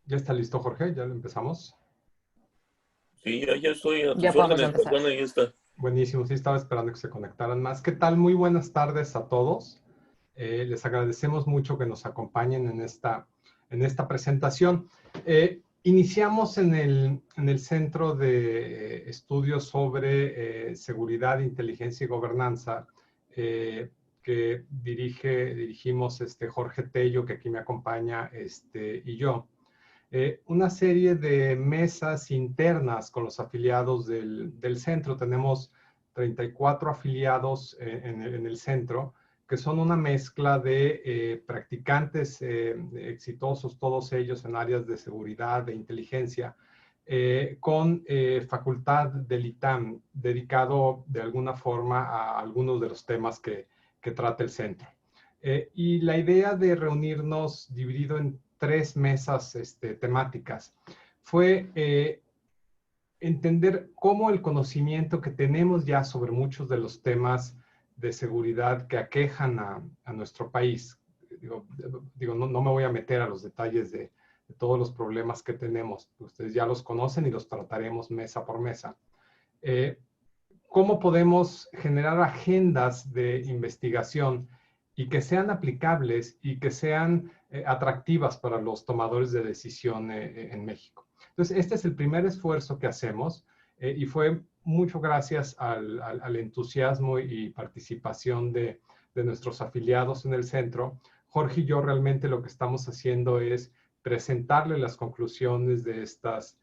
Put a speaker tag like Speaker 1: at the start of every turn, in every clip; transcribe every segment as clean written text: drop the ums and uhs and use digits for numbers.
Speaker 1: Ya está listo, Jorge, ya lo empezamos.
Speaker 2: Sí, ya estoy a
Speaker 3: Ya
Speaker 2: tus
Speaker 3: podemos
Speaker 2: órdenes,
Speaker 3: empezar.
Speaker 2: perdona, ahí está.
Speaker 1: Buenísimo, sí, estaba esperando que se conectaran más. ¿Qué tal? Muy buenas tardes a todos. Les agradecemos mucho que nos acompañen en esta presentación. Iniciamos en el Centro de Estudios sobre Seguridad, Inteligencia y Gobernanza, que dirigimos Jorge Tello, que aquí me acompaña, y yo. Una serie de mesas internas con los afiliados del centro. Tenemos 34 afiliados en el centro, que son una mezcla de practicantes exitosos, todos ellos en áreas de seguridad, de inteligencia, con facultad del ITAM, dedicado de alguna forma a algunos de los temas que trata el centro. Y la idea de reunirnos dividido en 3 mesas temáticas fue entender cómo el conocimiento que tenemos ya sobre muchos de los temas de seguridad que aquejan a nuestro país. No me voy a meter a los detalles de todos los problemas que tenemos. Ustedes ya los conocen y los trataremos mesa por mesa. ¿Cómo podemos generar agendas de investigación y que sean aplicables y que sean atractivas para los tomadores de decisión en México? Entonces, este es el primer esfuerzo que hacemos y fue mucho gracias al entusiasmo y participación de nuestros afiliados en el centro. Jorge y yo realmente lo que estamos haciendo es presentarle las conclusiones de estas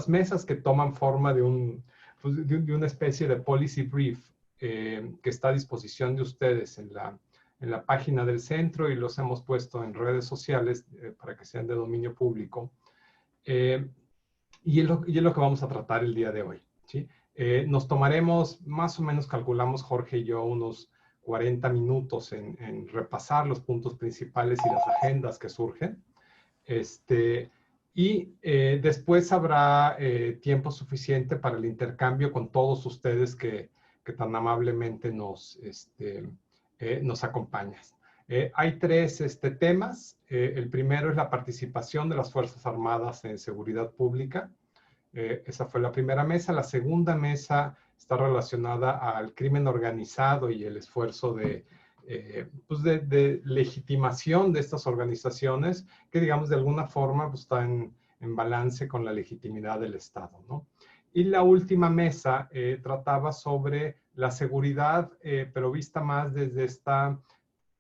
Speaker 1: mesas que toman forma de una especie de policy brief que está a disposición de ustedes en la página del centro y los hemos puesto en redes sociales para que sean de dominio público. Y es lo que vamos a tratar el día de hoy, ¿sí? Nos tomaremos, más o menos calculamos Jorge y yo, unos 40 minutos en repasar los puntos principales y las agendas que surgen. Y después habrá tiempo suficiente para el intercambio con todos ustedes que tan amablemente nos acompañan. Hay 3 temas. El primero es la participación de las Fuerzas Armadas en seguridad pública. Esa fue la primera mesa. La segunda mesa está relacionada al crimen organizado y el esfuerzo de legitimación de estas organizaciones que, digamos, de alguna forma pues, está en balance con la legitimidad del Estado, ¿no? Y la última mesa trataba sobre la seguridad, pero vista más desde esta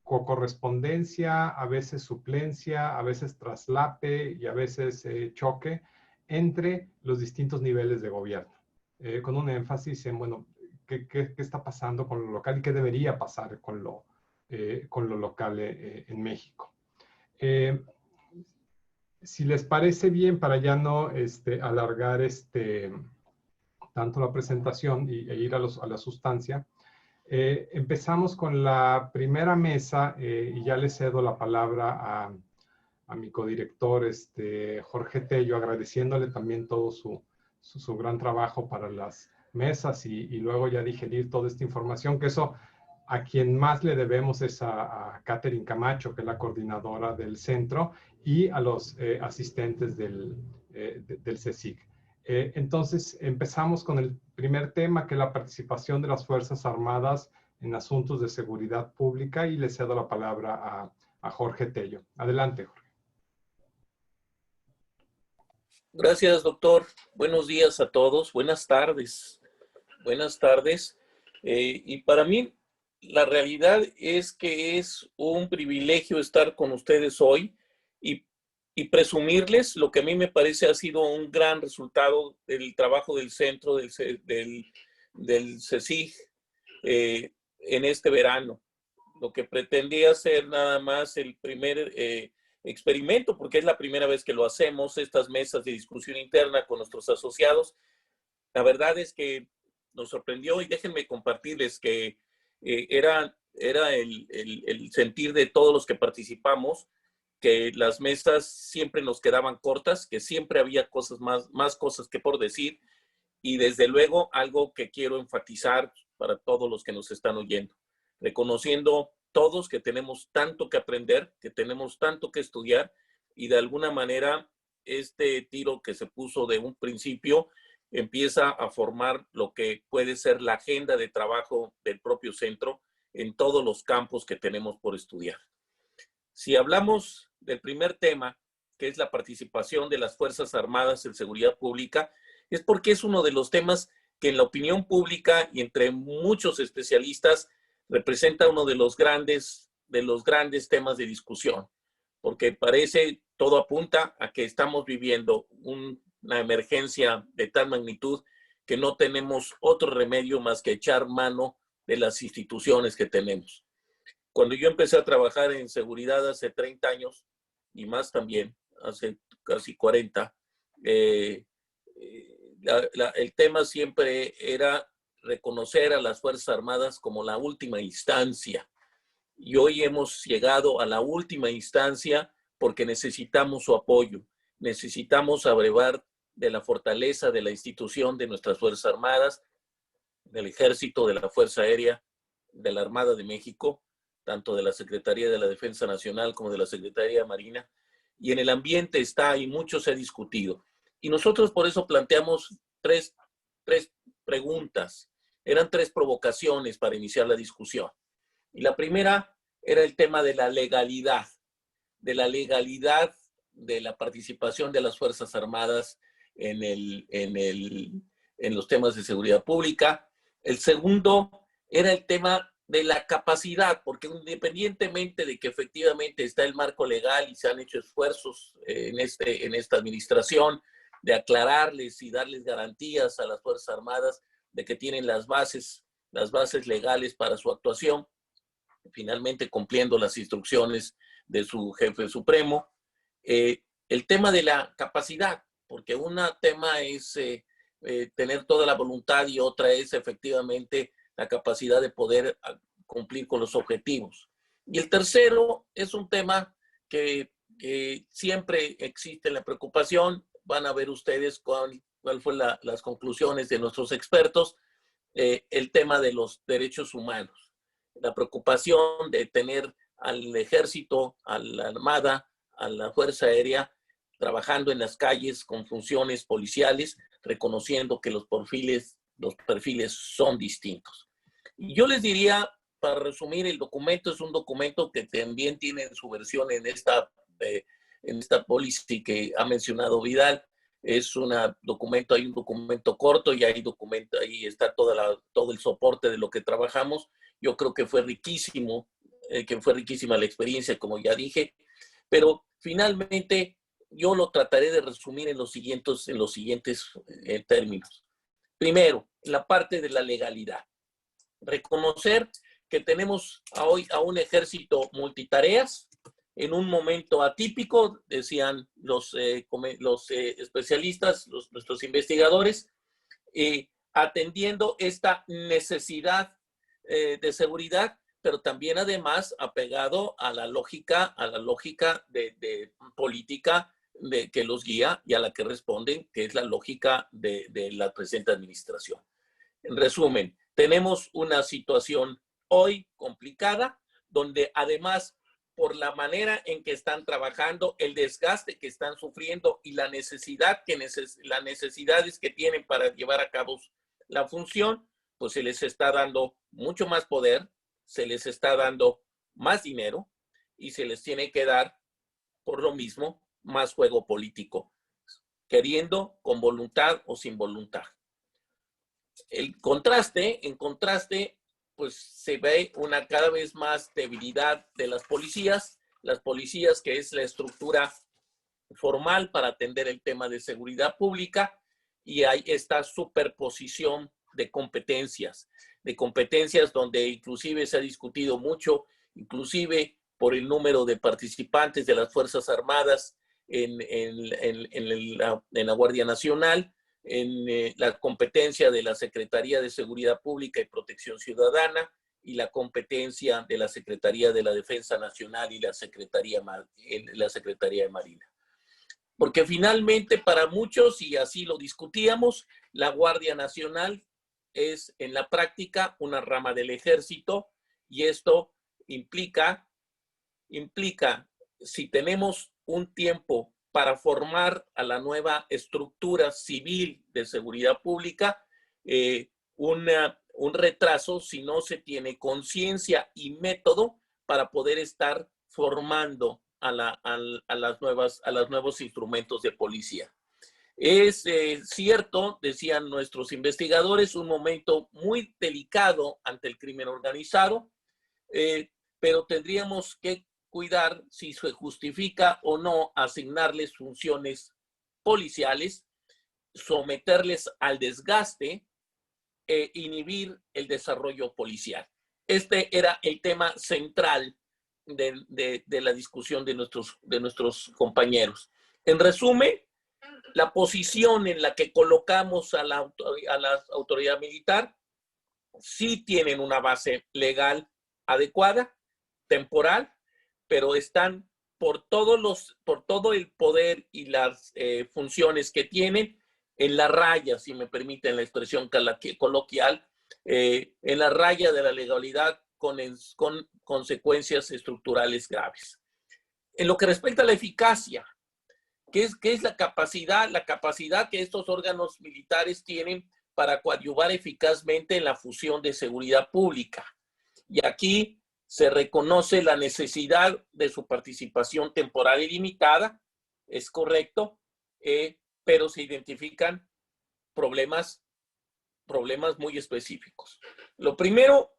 Speaker 1: correspondencia, a veces suplencia, a veces traslape y a veces choque entre los distintos niveles de gobierno, con un énfasis en, bueno, ¿qué está pasando con lo local y qué debería pasar con lo local en México? Si les parece bien, para ya no alargar tanto la presentación e ir a la sustancia, empezamos con la primera mesa y ya le cedo la palabra a mi codirector, Jorge Tello, agradeciéndole también todo su gran trabajo para las mesas y luego ya digerir toda esta información, que eso a quien más le debemos es a Catherine Camacho, que es la coordinadora del centro, y a los asistentes del CSIC. Entonces, empezamos con el primer tema, que es la participación de las Fuerzas Armadas en asuntos de seguridad pública, y le cedo la palabra a Jorge Tello. Adelante, Jorge.
Speaker 2: Gracias, doctor. Buenos días a todos. Buenas tardes. Buenas tardes. Y para mí, la realidad es que es un privilegio estar con ustedes hoy y presumirles lo que a mí me parece ha sido un gran resultado del trabajo del centro, del CSIG, en este verano. Lo que pretendía ser nada más el primer experimento, porque es la primera vez que lo hacemos, estas mesas de discusión interna con nuestros asociados. La verdad es que nos sorprendió y déjenme compartirles que era el sentir de todos los que participamos, que las mesas siempre nos quedaban cortas, que siempre había más cosas que por decir, y desde luego algo que quiero enfatizar para todos los que nos están oyendo, reconociendo todos que tenemos tanto que aprender, que tenemos tanto que estudiar y de alguna manera este tiro que se puso de un principio empieza a formar lo que puede ser la agenda de trabajo del propio centro en todos los campos que tenemos por estudiar. Si hablamos del primer tema, que es la participación de las Fuerzas Armadas en seguridad pública, es porque es uno de los temas que en la opinión pública y entre muchos especialistas representa uno de los grandes temas de discusión, porque parece, todo apunta a que estamos viviendo una emergencia de tal magnitud que no tenemos otro remedio más que echar mano de las instituciones que tenemos. Cuando yo empecé a trabajar en seguridad hace 30 años y más también, hace casi 40, el tema siempre era reconocer a las Fuerzas Armadas como la última instancia. Y hoy hemos llegado a la última instancia porque necesitamos su apoyo. Necesitamos abrevar de la fortaleza de la institución de nuestras Fuerzas Armadas, del Ejército, de la Fuerza Aérea, de la Armada de México, tanto de la Secretaría de la Defensa Nacional como de la Secretaría de Marina. Y en el ambiente está, y mucho se ha discutido. Y nosotros por eso planteamos tres preguntas. Eran 3 provocaciones para iniciar la discusión. Y la primera era el tema de la legalidad de la participación de las Fuerzas Armadas en los temas de seguridad pública. El segundo era el tema de la capacidad, porque independientemente de que efectivamente está el marco legal y se han hecho esfuerzos en esta administración de aclararles y darles garantías a las Fuerzas Armadas de que tienen las bases legales para su actuación, finalmente cumpliendo las instrucciones de su jefe supremo. El tema de la capacidad, porque un tema es tener toda la voluntad y otra es efectivamente la capacidad de poder cumplir con los objetivos. Y el tercero es un tema que siempre existe la preocupación. Van a ver ustedes cuál fue las conclusiones de nuestros expertos, el tema de los derechos humanos. La preocupación de tener al Ejército, a la Armada, a la Fuerza Aérea, trabajando en las calles con funciones policiales, reconociendo que los perfiles son distintos. Y yo les diría, para resumir, el documento es un documento que también tiene su versión en esta policy que ha mencionado Vidal. Es hay un documento corto y ahí está todo el soporte de lo que trabajamos. Yo creo que fue riquísima la experiencia, como ya dije, pero finalmente yo lo trataré de resumir en los siguientes términos. Primero, la parte de la legalidad. Reconocer que tenemos hoy a un ejército multitareas en un momento atípico, decían los especialistas, nuestros investigadores, atendiendo esta necesidad de seguridad, pero también además apegado a la lógica de política que los guía y a la que responden, que es la lógica de la presente administración. En resumen, tenemos una situación hoy complicada, donde además por la manera en que están trabajando, el desgaste que están sufriendo y las necesidades que tienen para llevar a cabo la función, pues se les está dando mucho más poder, se les está dando más dinero y se les tiene que dar, por lo mismo, más juego político, queriendo, con voluntad o sin voluntad. En contraste, pues se ve una cada vez más debilidad de las policías que es la estructura formal para atender el tema de seguridad pública, y hay esta superposición de competencias donde inclusive se ha discutido mucho, inclusive por el número de participantes de las Fuerzas Armadas en la Guardia Nacional, en la competencia de la Secretaría de Seguridad Pública y Protección Ciudadana y la competencia de la Secretaría de la Defensa Nacional y la Secretaría de Marina. Porque finalmente para muchos, y así lo discutíamos, la Guardia Nacional es en la práctica una rama del Ejército, y esto implica si tenemos un tiempo para formar a la nueva estructura civil de seguridad pública, un retraso si no se tiene conciencia y método para poder estar formando a los nuevos instrumentos de policía. Es cierto, decían nuestros investigadores, un momento muy delicado ante el crimen organizado, pero tendríamos que cuidar si se justifica o no asignarles funciones policiales, someterles al desgaste, inhibir el desarrollo policial. Este era el tema central de la discusión de nuestros compañeros. En resumen, la posición en la que colocamos a la autoridad militar sí tienen una base legal adecuada, temporal, pero están por todo el poder y las funciones que tienen en la raya, si me permiten la expresión coloquial, en la raya de la legalidad con consecuencias estructurales graves. En lo que respecta a la eficacia, ¿qué es la capacidad? La capacidad que estos órganos militares tienen para coadyuvar eficazmente en la función de seguridad pública. Y aquí se reconoce la necesidad de su participación temporal y limitada, es correcto, pero se identifican problemas muy específicos. Lo primero,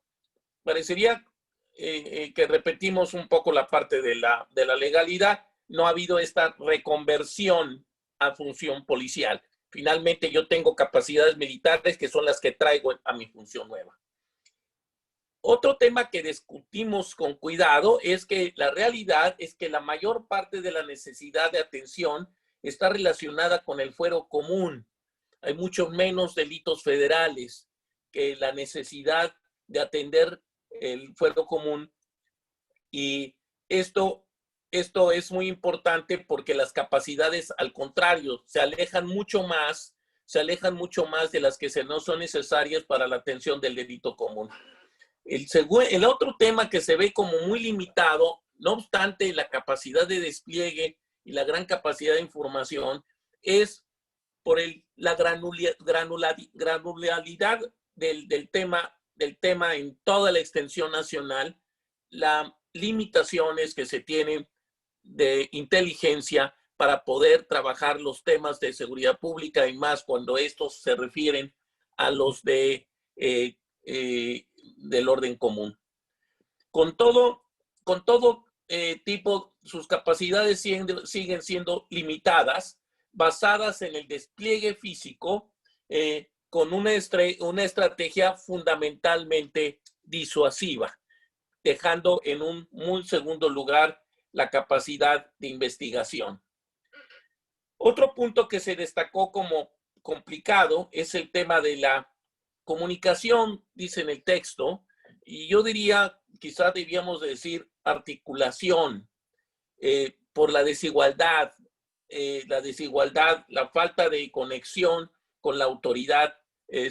Speaker 2: parecería que repetimos un poco la parte de la legalidad. No ha habido esta reconversión a función policial. Finalmente yo tengo capacidades militares que son las que traigo a mi función nueva. Otro tema que discutimos con cuidado es que la realidad es que la mayor parte de la necesidad de atención está relacionada con el fuero común. Hay mucho menos delitos federales que la necesidad de atender el fuero común, y esto es muy importante porque las capacidades, al contrario, se alejan mucho más de las que no son necesarias para la atención del delito común. El otro tema que se ve como muy limitado, no obstante la capacidad de despliegue y la gran capacidad de información, es por la granularidad del tema en toda la extensión nacional, las limitaciones que se tienen de inteligencia para poder trabajar los temas de seguridad pública, y más cuando estos se refieren a los del orden común. Con todo tipo, sus capacidades siguen siendo limitadas, basadas en el despliegue físico, con una estrategia fundamentalmente disuasiva, dejando en un muy segundo lugar la capacidad de investigación. Otro punto que se destacó como complicado es el tema de la comunicación, dice en el texto, y yo diría, quizás debíamos decir articulación, por la desigualdad, la falta de conexión con la autoridad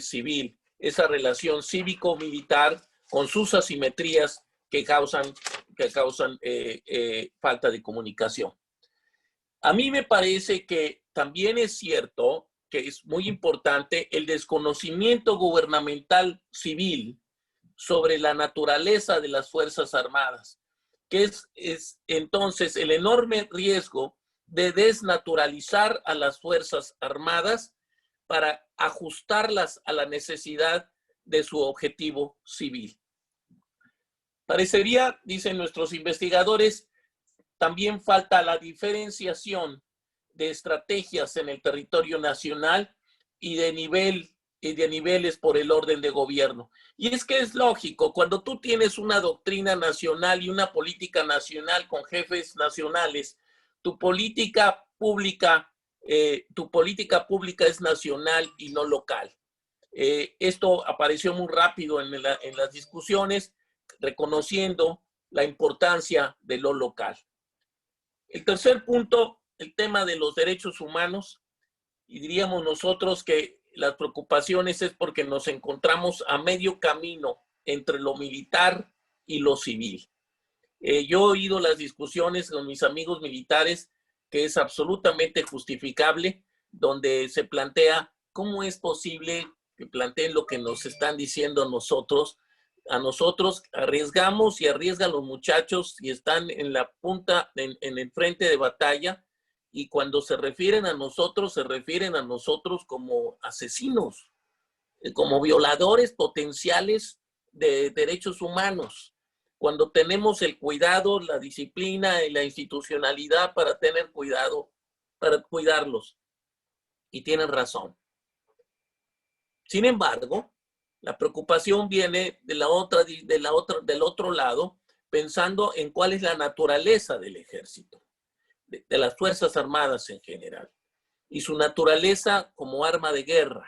Speaker 2: civil, esa relación cívico-militar con sus asimetrías que causan falta de comunicación. A mí me parece que también es cierto que es muy importante el desconocimiento gubernamental civil sobre la naturaleza de las Fuerzas Armadas, que es entonces el enorme riesgo de desnaturalizar a las Fuerzas Armadas para ajustarlas a la necesidad de su objetivo civil. Parecería, dicen nuestros investigadores, también falta la diferenciación de estrategias en el territorio nacional y de niveles por el orden de gobierno. Y es que es lógico, cuando tú tienes una doctrina nacional y una política nacional con jefes nacionales, tu política pública es nacional y no local. Esto apareció muy rápido en las discusiones, reconociendo la importancia de lo local. El tercer punto, el tema de los derechos humanos, y diríamos nosotros que las preocupaciones es porque nos encontramos a medio camino entre lo militar y lo civil. Yo he oído las discusiones con mis amigos militares que es absolutamente justificable, donde se plantea cómo es posible que planteen lo que nos están diciendo a nosotros arriesgamos y arriesgan los muchachos y están en la punta, en el frente de batalla, y cuando se refieren a nosotros, se refieren a nosotros como asesinos, como violadores potenciales de derechos humanos, cuando tenemos el cuidado, la disciplina y la institucionalidad para tener cuidado, para cuidarlos. Y tienen razón. Sin embargo, la preocupación viene del otro lado, pensando en cuál es la naturaleza del ejército, de las Fuerzas Armadas en general, y su naturaleza como arma de guerra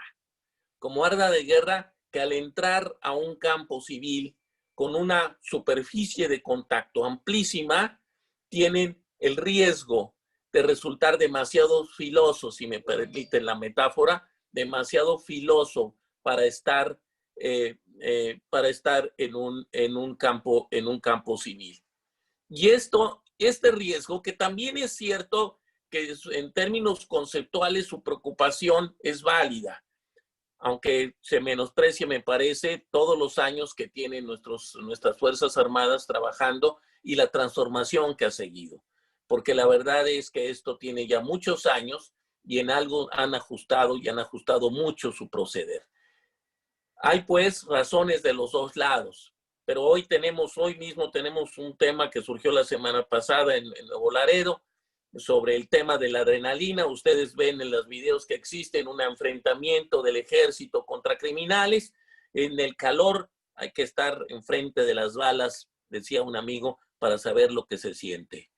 Speaker 2: que al entrar a un campo civil con una superficie de contacto amplísima, tienen el riesgo de resultar demasiado filoso, si me permiten la metáfora, demasiado filoso para estar en un campo civil. Y este riesgo, que también es cierto que en términos conceptuales su preocupación es válida, aunque se menosprecie, me parece, todos los años que tienen nuestras Fuerzas Armadas trabajando y la transformación que ha seguido. Porque la verdad es que esto tiene ya muchos años y en algo han ajustado mucho su proceder. Hay pues razones de los dos lados, pero hoy mismo tenemos un tema que surgió la semana pasada en Nuevo Laredo, sobre el tema de la adrenalina. Ustedes ven en los videos que existen un enfrentamiento del ejército contra criminales. En el calor hay que estar enfrente de las balas, decía un amigo, para saber lo que se siente.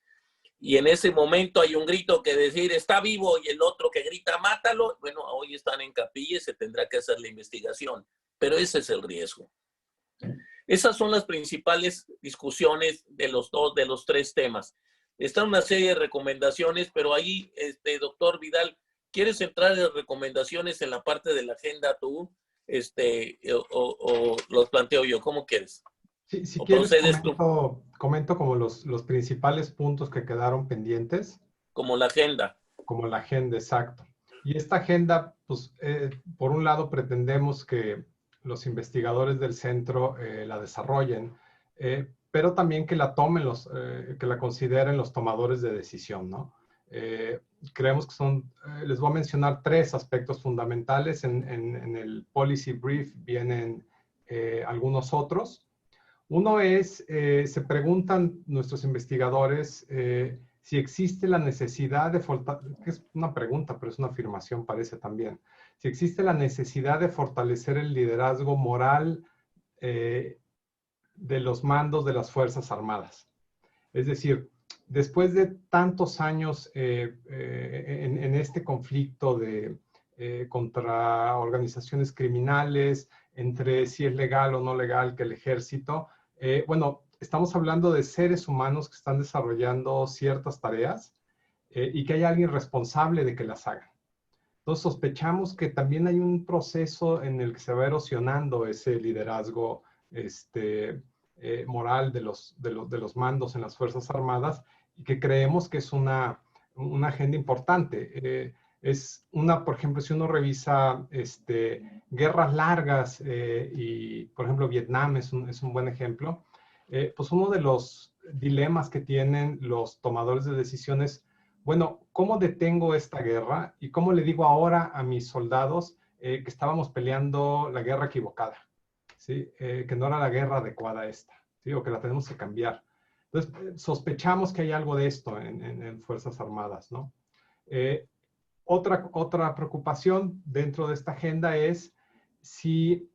Speaker 2: Y en ese momento hay un grito que decir está vivo y el otro que grita mátalo. Bueno, hoy están en capilla y se tendrá que hacer la investigación, pero ese es el riesgo. Esas son las principales discusiones de los tres temas. Está una serie de recomendaciones, pero ahí, doctor Vidal, ¿quieres entrar en recomendaciones en la parte de la agenda tú? O los planteo yo, ¿cómo quieres?
Speaker 1: Si quieres, comento como los principales puntos que quedaron pendientes.
Speaker 2: Como la agenda.
Speaker 1: Como la agenda, exacto. Y esta agenda, pues, por un lado pretendemos que los investigadores del centro la desarrollen, pero también que la tomen que la consideren los tomadores de decisión, ¿no? Creemos que les voy a mencionar tres aspectos fundamentales. En el policy brief vienen algunos otros. Uno es, se preguntan nuestros investigadores si existe la necesidad de que es una pregunta, pero es una afirmación, parece también, si existe la necesidad de fortalecer el liderazgo moral de los mandos de las Fuerzas Armadas. Es decir, después de tantos años en este conflicto contra organizaciones criminales, entre si es legal o no legal que el ejército, bueno, estamos hablando de seres humanos que están desarrollando ciertas tareas y que hay alguien responsable de que las hagan. Entonces sospechamos que también hay un proceso en el que se va erosionando ese liderazgo moral de los mandos en las Fuerzas Armadas, y que creemos que es una agenda importante. Por ejemplo, si uno revisa guerras largas y, por ejemplo, Vietnam es un buen ejemplo, pues uno de los dilemas que tienen los tomadores de decisiones, bueno, ¿cómo detengo esta guerra? ¿Y cómo le digo ahora a mis soldados que estábamos peleando la guerra equivocada? ¿Sí? Que no era la guerra adecuada esta, ¿sí? O que la tenemos que cambiar. Entonces, sospechamos que hay algo de esto en Fuerzas Armadas, ¿no? Otra preocupación dentro de esta agenda es si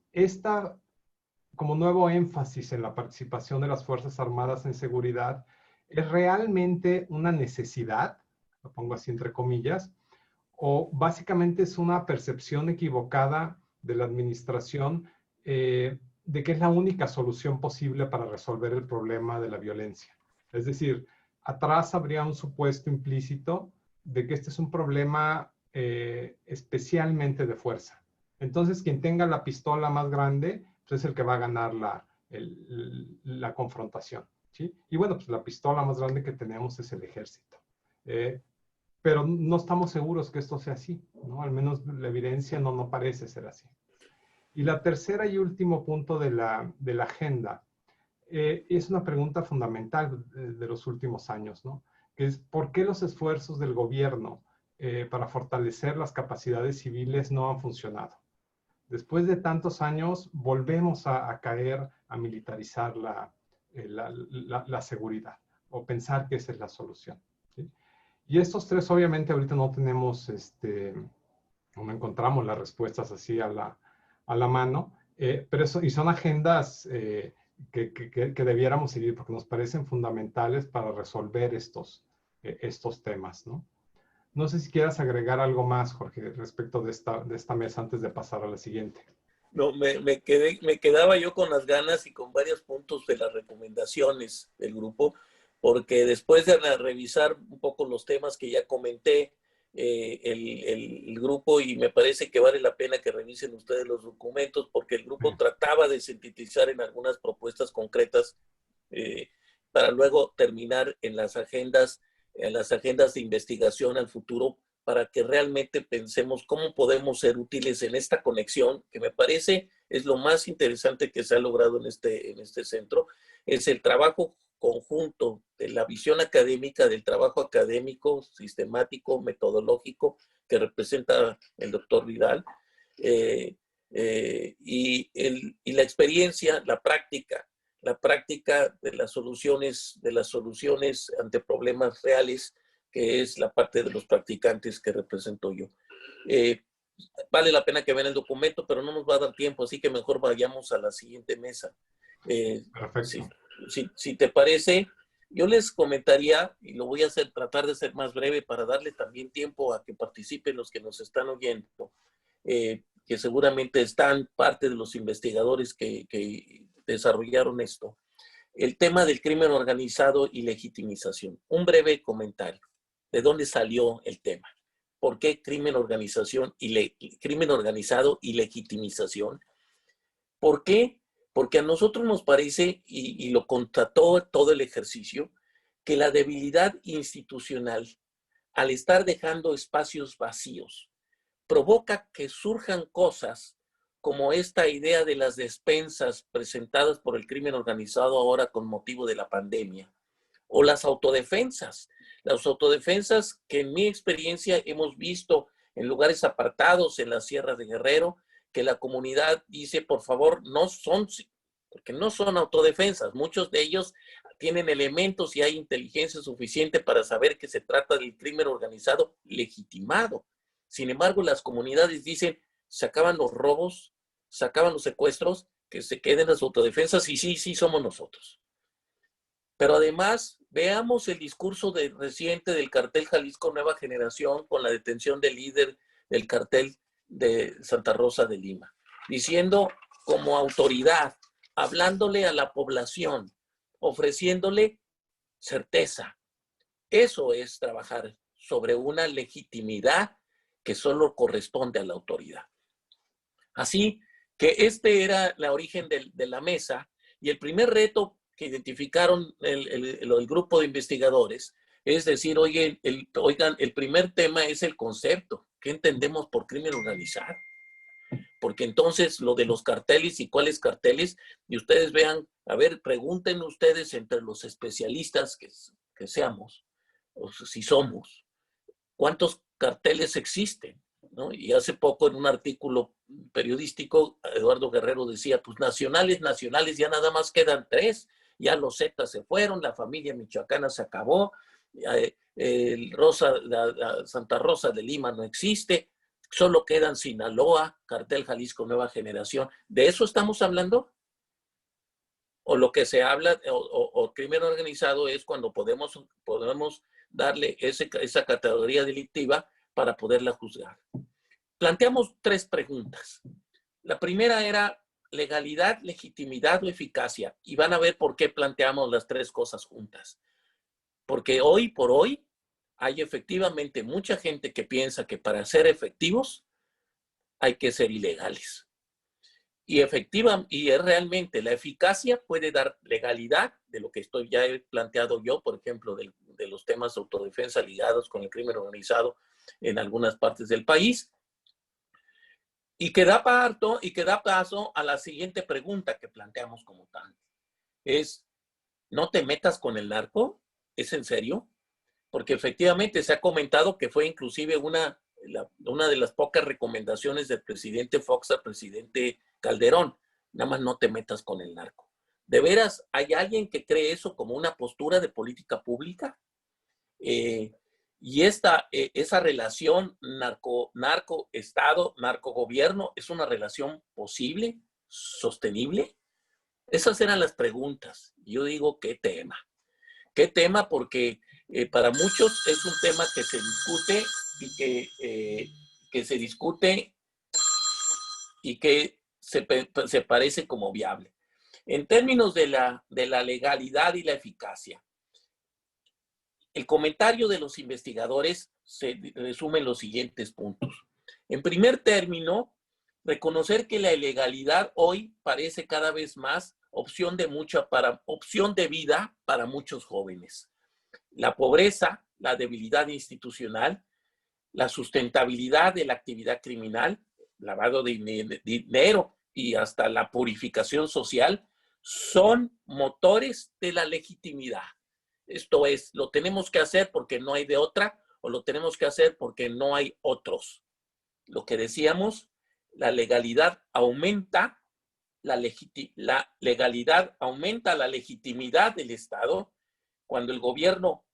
Speaker 1: como nuevo énfasis en la participación de las Fuerzas Armadas en seguridad es realmente una necesidad, lo pongo así entre comillas, o básicamente es una percepción equivocada de la administración de que es la única solución posible para resolver el problema de la violencia. Es decir, atrás habría un supuesto implícito de que este es un problema especialmente de fuerza. Entonces, quien tenga la pistola más grande, pues es el que va a ganar la confrontación, ¿sí? Y bueno, pues la pistola más grande que tenemos es el ejército. pero no estamos seguros que esto sea así, ¿no? Al menos la evidencia no parece ser así. Y la tercera y último punto de la agenda es una pregunta fundamental de los últimos años, ¿no? Que es, ¿por qué los esfuerzos del gobierno para fortalecer las capacidades civiles no han funcionado? Después de tantos años, volvemos a caer a militarizar la seguridad o pensar que esa es la solución, ¿sí? Y estos tres, obviamente, ahorita no tenemos, no encontramos las respuestas así a la mano, pero y son agendas que debiéramos seguir porque nos parecen fundamentales para resolver estos temas, ¿no? No sé si quieras agregar algo más, Jorge, respecto de esta mesa antes de pasar a la siguiente.
Speaker 2: No, me quedaba yo con las ganas y con varios puntos de las recomendaciones del grupo, porque después de revisar un poco los temas que ya comenté, el grupo, y me parece que vale la pena que revisen ustedes los documentos, porque el grupo trataba de sintetizar en algunas propuestas concretas eh, para luego terminar en las agendas de investigación al futuro, para que realmente pensemos cómo podemos ser útiles en esta conexión, que me parece es lo más interesante que se ha logrado en este centro, es el trabajo conjunto de la visión académica, del trabajo académico, sistemático, metodológico, que representa el doctor Vidal, y la experiencia, la práctica de las soluciones ante problemas reales, que es la parte de los practicantes que represento yo. Vale la pena que vean el documento, pero no nos va a dar tiempo, así que mejor vayamos a la siguiente mesa.
Speaker 1: Perfecto.
Speaker 2: Si te parece, yo les comentaría, y lo voy a tratar de ser más breve para darle también tiempo a que participen los que nos están oyendo, que seguramente están parte de los investigadores que desarrollaron esto. El tema del crimen organizado y legitimización. Un breve comentario. ¿De dónde salió el tema? ¿Por qué crimen organizado y legitimización? ¿Por qué? Porque a nosotros nos parece, y lo constató todo el ejercicio, que la debilidad institucional, al estar dejando espacios vacíos, provoca que surjan cosas como esta idea de las despensas presentadas por el crimen organizado ahora con motivo de la pandemia, o las autodefensas que en mi experiencia hemos visto en lugares apartados en la Sierra de Guerrero, que la comunidad dice, por favor, porque no son autodefensas, muchos de ellos tienen elementos y hay inteligencia suficiente para saber que se trata del crimen organizado legitimado. Sin embargo, las comunidades dicen, se acaban los robos, se acaban los secuestros, que se queden las autodefensas, y sí somos nosotros. Pero además, veamos el discurso reciente del cartel Jalisco Nueva Generación con la detención del líder del cartel de Santa Rosa de Lima, diciendo como autoridad, hablándole a la población, ofreciéndole certeza. Eso es trabajar sobre una legitimidad que solo corresponde a la autoridad. Así que este era el origen de la mesa, y el primer reto que identificaron el grupo de investigadores es decir, oigan, el primer tema es el concepto. ¿Qué entendemos por crimen organizado? Porque entonces lo de los carteles y cuáles carteles, y ustedes vean, a ver, pregunten ustedes entre los especialistas que seamos, o si somos, ¿cuántos carteles existen? ¿No? Y hace poco en un artículo periodístico, Eduardo Guerrero decía, pues nacionales, ya nada más quedan 3, ya los Zetas se fueron, la familia michoacana se acabó, Santa Rosa de Lima no existe, solo quedan Sinaloa, Cartel Jalisco Nueva Generación. ¿De eso estamos hablando? O lo que se habla, o crimen organizado es cuando podemos darle esa categoría delictiva para poderla juzgar. Planteamos 3 preguntas. La primera era legalidad, legitimidad o eficacia. Y van a ver por qué planteamos las 3 cosas juntas. Porque hoy por hoy hay efectivamente mucha gente que piensa que para ser efectivos hay que ser ilegales. Y es realmente la eficacia puede dar legalidad de lo que ya he planteado yo, por ejemplo, del de los temas de autodefensa ligados con el crimen organizado en algunas partes del país. Y que da paso a la siguiente pregunta que planteamos como tal. Es, ¿no te metas con el narco? ¿Es en serio? Porque efectivamente se ha comentado que fue inclusive una de las pocas recomendaciones del presidente Fox al presidente Calderón. Nada más no te metas con el narco. ¿De veras hay alguien que cree eso como una postura de política pública? Y esa relación narco-estado, narco-gobierno, ¿es una relación posible, sostenible? Esas eran las preguntas. Yo digo, ¿qué tema? ¿Qué tema? Porque para muchos es un tema que se discute y que se discute y que se parece como viable. En términos de la legalidad y la eficacia, el comentario de los investigadores se resume en los siguientes puntos. En primer término, reconocer que la ilegalidad hoy parece cada vez más opción de vida para muchos jóvenes. La pobreza, la debilidad institucional, la sustentabilidad de la actividad criminal, lavado de dinero y hasta la purificación social son motores de la legitimidad. Esto es, lo tenemos que hacer porque no hay de otra o lo tenemos que hacer porque no hay otros. Lo que decíamos, la legalidad aumenta la legalidad aumenta la legitimidad del Estado cuando el gobierno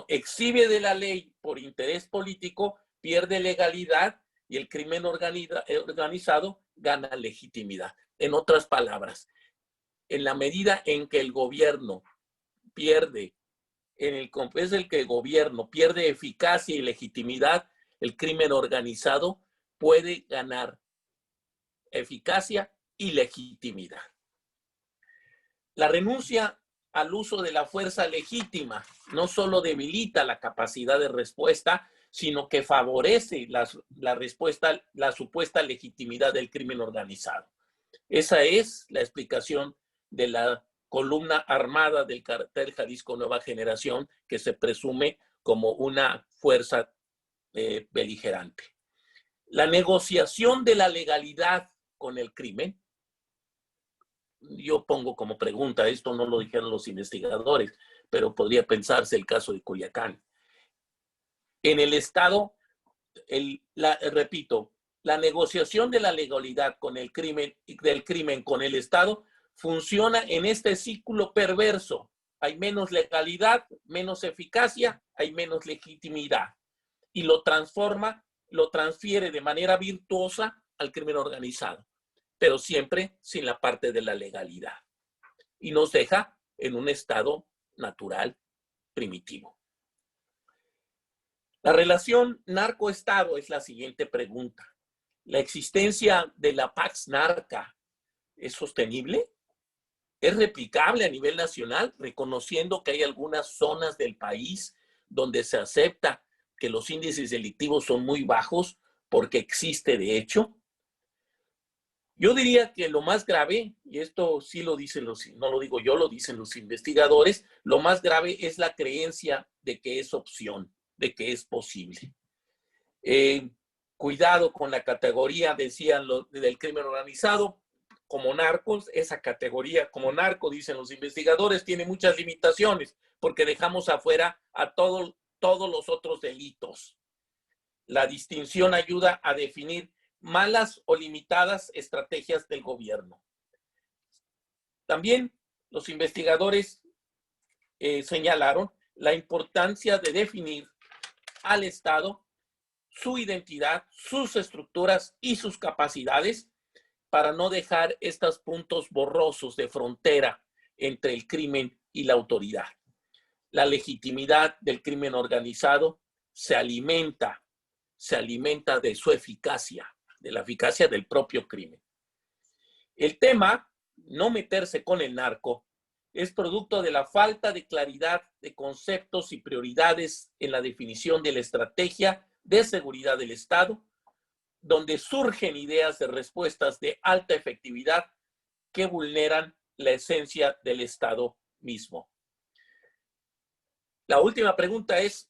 Speaker 2: exhibe de la ley por interés político, pierde legalidad y el crimen organizado gana legitimidad. En otras palabras, en la medida en que el gobierno pierde, es el que el gobierno pierde eficacia y legitimidad, el crimen organizado puede ganar eficacia y legitimidad. La renuncia al uso de la fuerza legítima no solo debilita la capacidad de respuesta, sino que favorece la respuesta, la supuesta legitimidad del crimen organizado. Esa es la explicación de la columna armada del Cártel Jalisco Nueva Generación, que se presume como una fuerza beligerante. La negociación de la legalidad con el crimen, yo pongo como pregunta, esto no lo dijeron los investigadores, pero podría pensarse el caso de Culiacán. En el Estado, repito, la negociación de la legalidad con el crimen, del crimen con el Estado funciona en este círculo perverso. Hay menos legalidad, menos eficacia, hay menos legitimidad. Y lo transfiere de manera virtuosa al crimen organizado, pero siempre sin la parte de la legalidad. Y nos deja en un estado natural primitivo. La relación narco-estado es la siguiente pregunta. ¿La existencia de la Pax Narca es sostenible? ¿Es replicable a nivel nacional, reconociendo que hay algunas zonas del país donde se acepta que los índices delictivos son muy bajos porque existe de hecho? Yo diría que lo más grave, y esto sí lo dicen no lo digo yo, lo dicen los investigadores, lo más grave es la creencia de que es opción, de que es posible. Cuidado con la categoría, decían del crimen organizado, como narcos, esa categoría como narco, dicen los investigadores, tiene muchas limitaciones porque dejamos afuera a todos los otros delitos. La distinción ayuda a definir malas o limitadas estrategias del gobierno. También los investigadores señalaron la importancia de definir al Estado, su identidad, sus estructuras y sus capacidades para no dejar estos puntos borrosos de frontera entre el crimen y la autoridad. La legitimidad del crimen organizado se alimenta de su eficacia, de la eficacia del propio crimen. El tema, no meterse con el narco, es producto de la falta de claridad de conceptos y prioridades en la definición de la estrategia de seguridad del Estado, donde surgen ideas de respuestas de alta efectividad que vulneran la esencia del Estado mismo. La última pregunta ¿es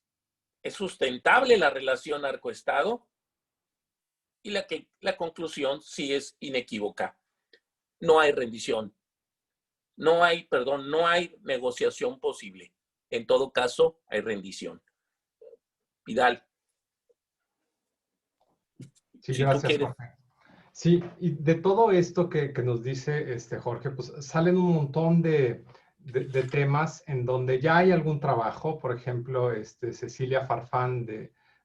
Speaker 2: sustentable la relación narcoestado? Y la conclusión sí es inequívoca. No hay rendición. No hay negociación posible. En todo caso, hay rendición. Vidal.
Speaker 1: Sí,
Speaker 2: Si tú
Speaker 1: gracias,
Speaker 2: quieres.
Speaker 1: Jorge. Sí, y de todo esto que nos dice Jorge, pues salen un montón de temas en donde ya hay algún trabajo. Por ejemplo, Cecilia Farfán,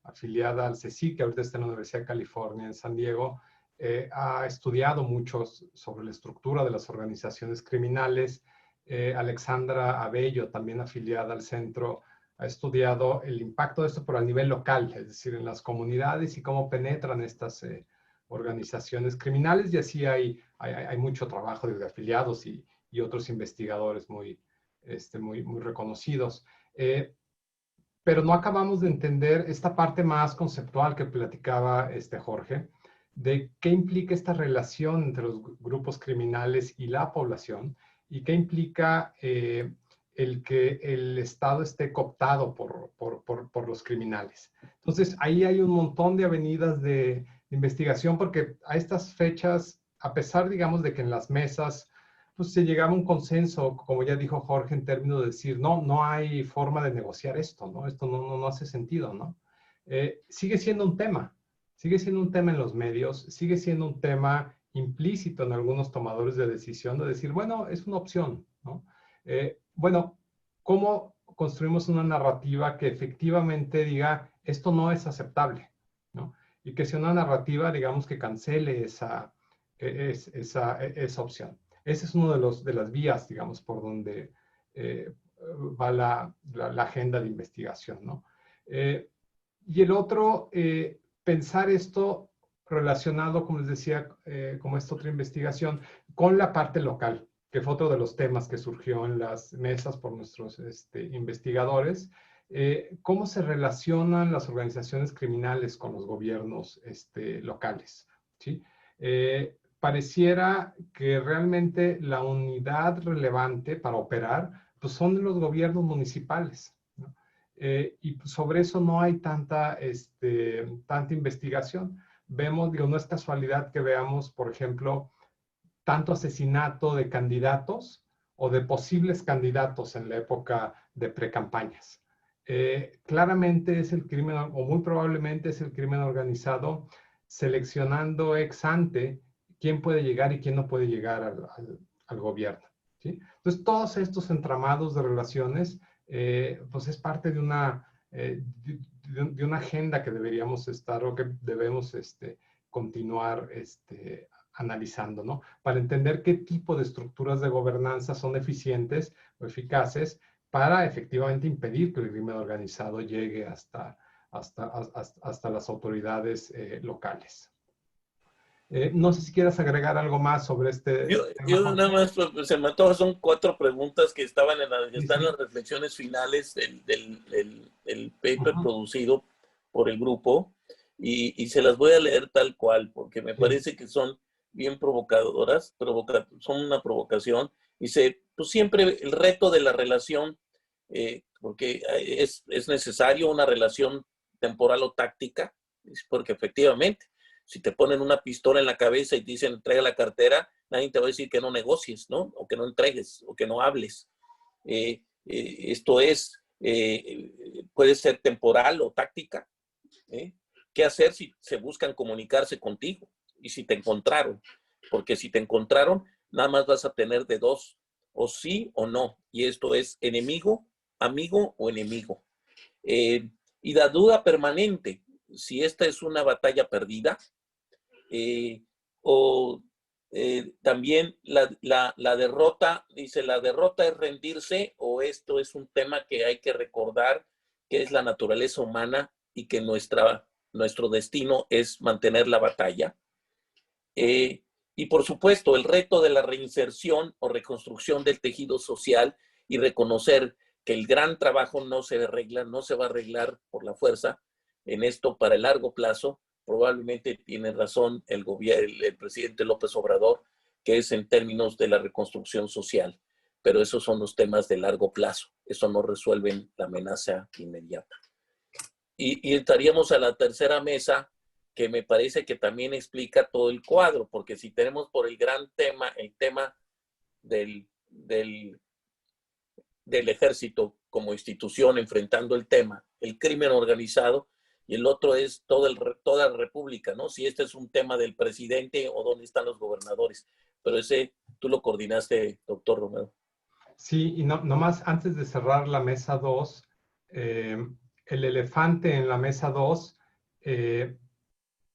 Speaker 1: afiliada al CSIC, que ahorita está en la Universidad de California en San Diego, ha estudiado mucho sobre la estructura de las organizaciones criminales. Alexandra Abello, también afiliada al centro, ha estudiado el impacto de esto, pero a nivel local, es decir, en las comunidades y cómo penetran estas organizaciones criminales, y así hay mucho trabajo desde afiliados y otros investigadores muy reconocidos. Pero no acabamos de entender esta parte más conceptual que platicaba Jorge, de qué implica esta relación entre los grupos criminales y la población, y qué implica el que el Estado esté cooptado por los criminales. Entonces, ahí hay un montón de avenidas de investigación, porque a estas fechas, a pesar, digamos, de que en las mesas pues se llegaba a un consenso, como ya dijo Jorge, en términos de decir, no hay forma de negociar esto, ¿no? Esto no hace sentido, ¿no? Sigue siendo un tema en los medios, sigue siendo un tema implícito en algunos tomadores de decisión de decir, bueno, es una opción, ¿no? Bueno, ¿cómo construimos una narrativa que efectivamente diga, esto no es aceptable, ¿no? Y que sea una narrativa, digamos, que cancele esa opción. Ese es uno de las vías, digamos, por donde va la agenda de investigación, ¿no? Y el otro, pensar esto relacionado, como les decía, como esta otra investigación, con la parte local, que fue otro de los temas que surgió en las mesas por nuestros investigadores. ¿Cómo se relacionan las organizaciones criminales con los gobiernos locales? ¿Sí? Pareciera que realmente la unidad relevante para operar pues son los gobiernos municipales, ¿no? Y sobre eso no hay tanta investigación. Vemos, digo, no es casualidad que veamos, por ejemplo, tanto asesinato de candidatos o de posibles candidatos en la época de precampañas. Claramente es el crimen, o muy probablemente es el crimen organizado, seleccionando ex ante quién puede llegar y quién no puede llegar al gobierno, ¿sí? Entonces, todos estos entramados de relaciones, pues es parte de una agenda que deberíamos estar, o que debemos continuar analizando, ¿no? Para entender qué tipo de estructuras de gobernanza son eficientes o eficaces para efectivamente impedir que el crimen organizado llegue hasta las autoridades locales. No sé si quieras agregar algo más sobre este tema,
Speaker 2: Yo nada
Speaker 1: Jorge.
Speaker 2: más, se me antoja, son 4 preguntas que estaban
Speaker 1: Sí,
Speaker 2: están en
Speaker 1: sí.
Speaker 2: las reflexiones finales del paper producido por el grupo, y se las voy a leer tal cual, porque me
Speaker 1: Sí.
Speaker 2: parece que son bien provocadoras, son una provocación. Dice, pues siempre el reto de la relación, porque es necesario una relación temporal o táctica, porque efectivamente, si te ponen una pistola en la cabeza y te dicen entrega la cartera, nadie te va a decir que no negocies, ¿no? O que no entregues, o que no hables. Esto puede ser temporal o táctica. ¿Qué hacer si se buscan comunicarse contigo? Y si te encontraron. Porque si te encontraron, nada más vas a tener de dos, o sí o no. Y esto es enemigo, amigo o enemigo. Y la duda permanente, si esta es una batalla perdida, o también la derrota, dice, la derrota es rendirse, o esto es un tema que hay que recordar, que es la naturaleza humana y que nuestro destino es mantener la batalla. Y por supuesto, el reto de la reinserción o reconstrucción del tejido social, y reconocer que el gran trabajo no se va a arreglar por la fuerza. En esto, para el largo plazo, probablemente tiene razón el presidente López Obrador, que es en términos de la reconstrucción social. pero esos son los temas de largo plazo. Eso no resuelven la amenaza inmediata. Y estaríamos a la tercera mesa, que me parece que también explica todo el cuadro, porque si tenemos por el gran tema, el tema del ejército como institución enfrentando el tema, el crimen organizado, y el otro es toda la república, ¿no? Si este es un tema del presidente o dónde están los gobernadores, pero ese tú lo coordinaste, doctor Romero.
Speaker 1: Sí, y nomás antes de cerrar la mesa 2, el elefante en la mesa 2,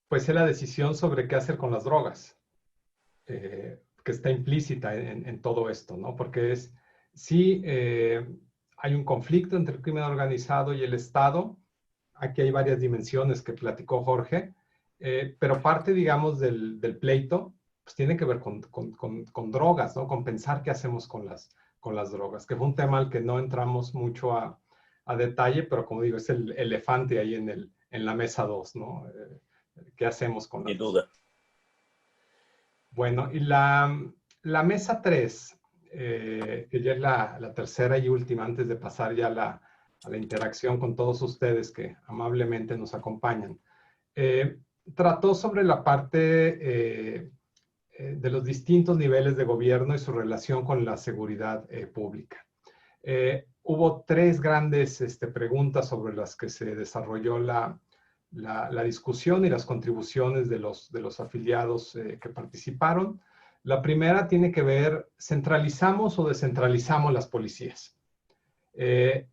Speaker 1: pues es la decisión sobre qué hacer con las drogas, que está implícita en todo esto, ¿no? Porque sí, hay un conflicto entre el crimen organizado y el Estado. Aquí hay varias dimensiones que platicó Jorge, pero parte, digamos, del pleito, pues tiene que ver con drogas, ¿no? Con pensar qué hacemos con las drogas, que fue un tema al que no entramos mucho a detalle, pero como digo, es el elefante ahí en la mesa 2, ¿no? ¿Qué hacemos con las
Speaker 2: Sin duda.
Speaker 1: Bueno, y la mesa 3, que ya es la tercera y última, antes de pasar ya a la interacción con todos ustedes que amablemente nos acompañan, trató sobre la parte de los distintos niveles de gobierno y su relación con la seguridad pública. Hubo tres grandes preguntas sobre las que se desarrolló la discusión y las contribuciones de los afiliados que participaron. La primera tiene que ver, ¿centralizamos o descentralizamos las policías?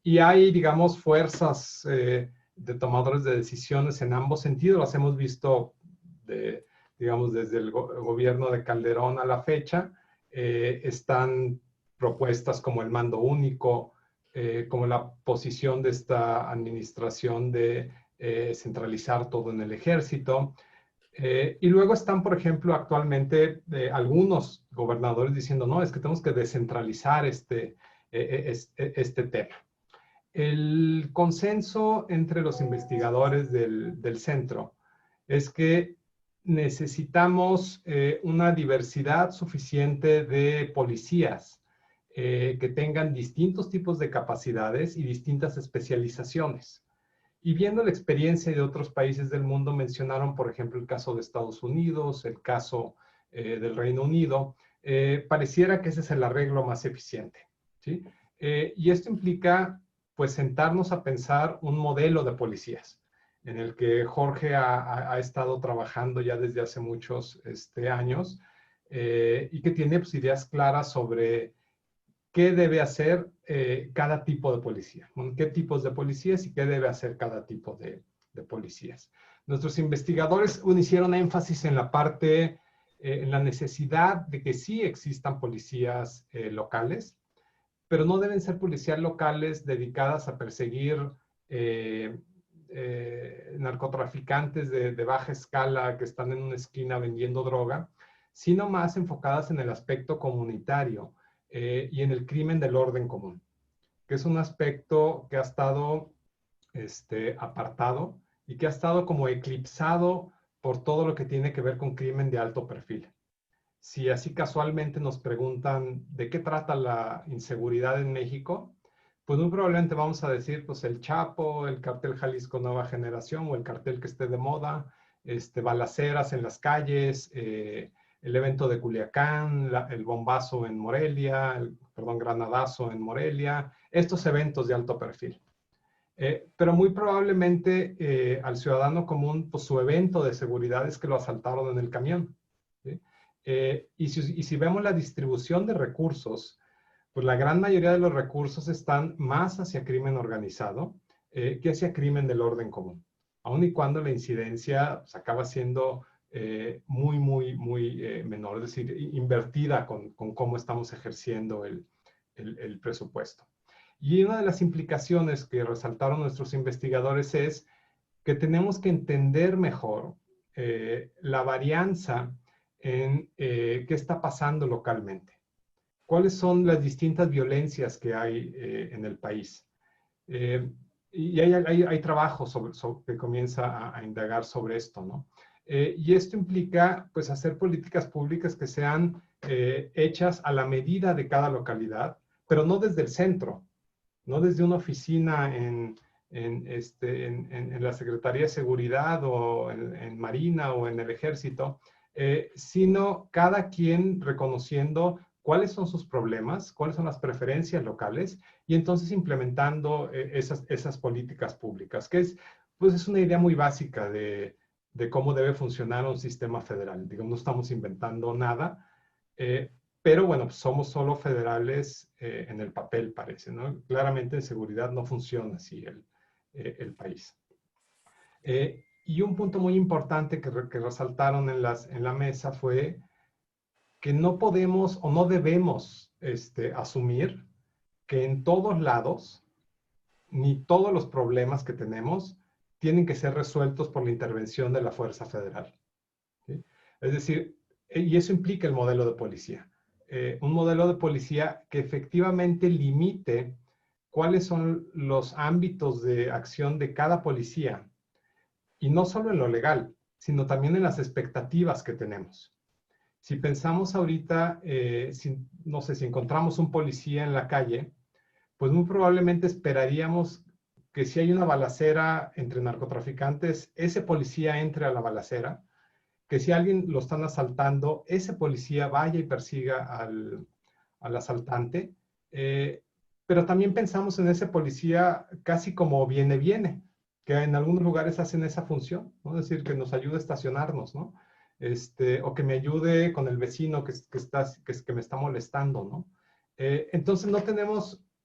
Speaker 1: Y hay, digamos, fuerzas de tomadores de decisiones en ambos sentidos. Las hemos visto, digamos, desde el gobierno de Calderón a la fecha. Están propuestas como el mando único, como la posición de esta administración de centralizar todo en el ejército. Y luego están, por ejemplo, actualmente algunos gobernadores diciendo, no, es que tenemos que descentralizar este tema. El consenso entre los investigadores del centro es que necesitamos una diversidad suficiente de policías que tengan distintos tipos de capacidades y distintas especializaciones. Y viendo la experiencia de otros países del mundo, mencionaron, por ejemplo, el caso de Estados Unidos, el caso del Reino Unido, pareciera que ese es el arreglo más eficiente, ¿sí? Y esto implica, pues, sentarnos a pensar un modelo de policías, en el que Jorge ha estado trabajando ya desde hace muchos años, y que tiene, pues, ideas claras sobre qué debe hacer cada tipo de policía, qué tipos de policías y qué debe hacer cada tipo de policías. Nuestros investigadores hicieron énfasis en la parte, en la necesidad de que sí existan policías locales, pero no deben ser policías locales dedicadas a perseguir narcotraficantes de baja escala que están en una esquina vendiendo droga, sino más enfocadas en el aspecto comunitario y en el crimen del orden común, que es un aspecto que ha estado apartado y que ha estado como eclipsado por todo lo que tiene que ver con crimen de alto perfil. Si así casualmente nos preguntan de qué trata la inseguridad en México, pues muy probablemente vamos a decir, pues el Chapo, el cartel Jalisco Nueva Generación o el cartel que esté de moda, balaceras en las calles, el evento de Culiacán, el bombazo en Morelia, granadazo en Morelia, estos eventos de alto perfil. Pero muy probablemente al ciudadano común, pues su evento de seguridad es que lo asaltaron en el camión, ¿sí? Y si vemos la distribución de recursos, pues la gran mayoría de los recursos están más hacia crimen organizado que hacia crimen del orden común, aun y cuando la incidencia pues, acaba siendo muy menor, es decir, invertida con cómo estamos ejerciendo el presupuesto. Y una de las implicaciones que resaltaron nuestros investigadores es que tenemos que entender mejor la varianza en qué está pasando localmente. ¿Cuáles son las distintas violencias que hay en el país? Y hay trabajo que comienza a indagar sobre esto, ¿no? Y esto implica, pues, hacer políticas públicas que sean hechas a la medida de cada localidad, pero no desde el centro, no desde una oficina en la Secretaría de Seguridad o en Marina o en el Ejército, sino cada quien reconociendo cuáles son sus problemas, cuáles son las preferencias locales y entonces implementando esas políticas públicas, que es, pues es una idea muy básica de cómo debe funcionar un sistema federal. Digo, no estamos inventando nada, pero bueno, pues somos solo federales en el papel, parece, ¿no? Claramente en seguridad no funciona así el país. Y un punto muy importante que resaltaron en la mesa fue que no podemos o no debemos asumir que en todos lados, ni todos los problemas que tenemos tienen que ser resueltos por la intervención de la Fuerza Federal, ¿sí? Es decir, y eso implica el modelo de policía. Un modelo de policía que efectivamente limite cuáles son los ámbitos de acción de cada policía, y no solo en lo legal, sino también en las expectativas que tenemos. Si pensamos ahorita, no sé, si encontramos un policía en la calle, pues muy probablemente esperaríamos que si hay una balacera entre narcotraficantes, ese policía entre a la balacera, que si alguien lo están asaltando, ese policía vaya y persiga al asaltante, pero también pensamos en ese policía casi como viene, que en algunos lugares hacen esa función, ¿no? Es decir, que nos ayude a estacionarnos, ¿no? O que me ayude con el vecino que me está molestando, ¿no? Entonces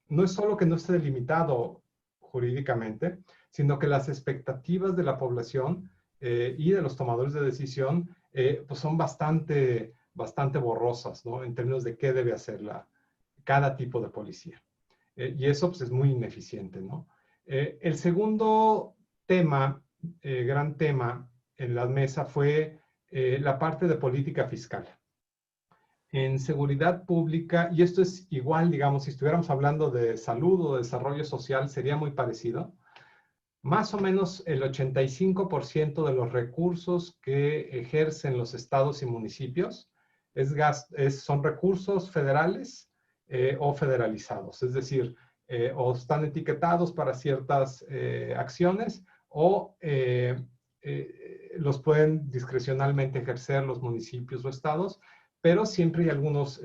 Speaker 1: no es solo que no esté delimitado jurídicamente, sino que las expectativas de la población y de los tomadores de decisión pues son bastante borrosas, ¿no? En términos de qué debe hacer cada tipo de policía. Y eso pues, es muy ineficiente, ¿no? El segundo tema, gran tema en la mesa fue la parte de política fiscal. En seguridad pública, y esto es igual, digamos, si estuviéramos hablando de salud o de desarrollo social, sería muy parecido. Más o menos el 85% de los recursos que ejercen los estados y municipios son recursos federales o federalizados, es decir, o están etiquetados para ciertas acciones o los pueden discrecionalmente ejercer los municipios o estados, pero siempre hay algunos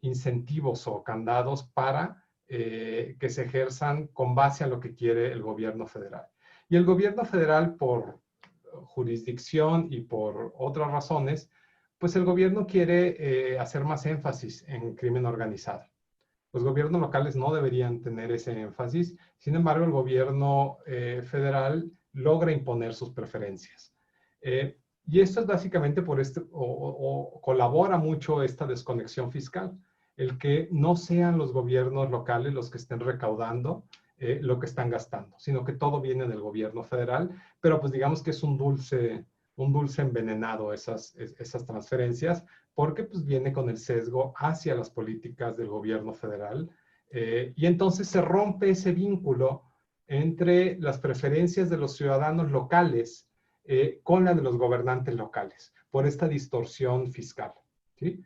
Speaker 1: incentivos o candados para que se ejerzan con base a lo que quiere el gobierno federal. Y el gobierno federal, por jurisdicción y por otras razones, pues el gobierno quiere hacer más énfasis en crimen organizado. Los gobiernos locales no deberían tener ese énfasis, sin embargo, el gobierno federal logra imponer sus preferencias. Y esto es básicamente por o colabora mucho esta desconexión fiscal, el que no sean los gobiernos locales los que estén recaudando lo que están gastando, sino que todo viene del gobierno federal, pero pues digamos que es un dulce envenenado esas transferencias, porque pues viene con el sesgo hacia las políticas del gobierno federal, y entonces se rompe ese vínculo entre las preferencias de los ciudadanos locales con la de los gobernantes locales, por esta distorsión fiscal, ¿sí?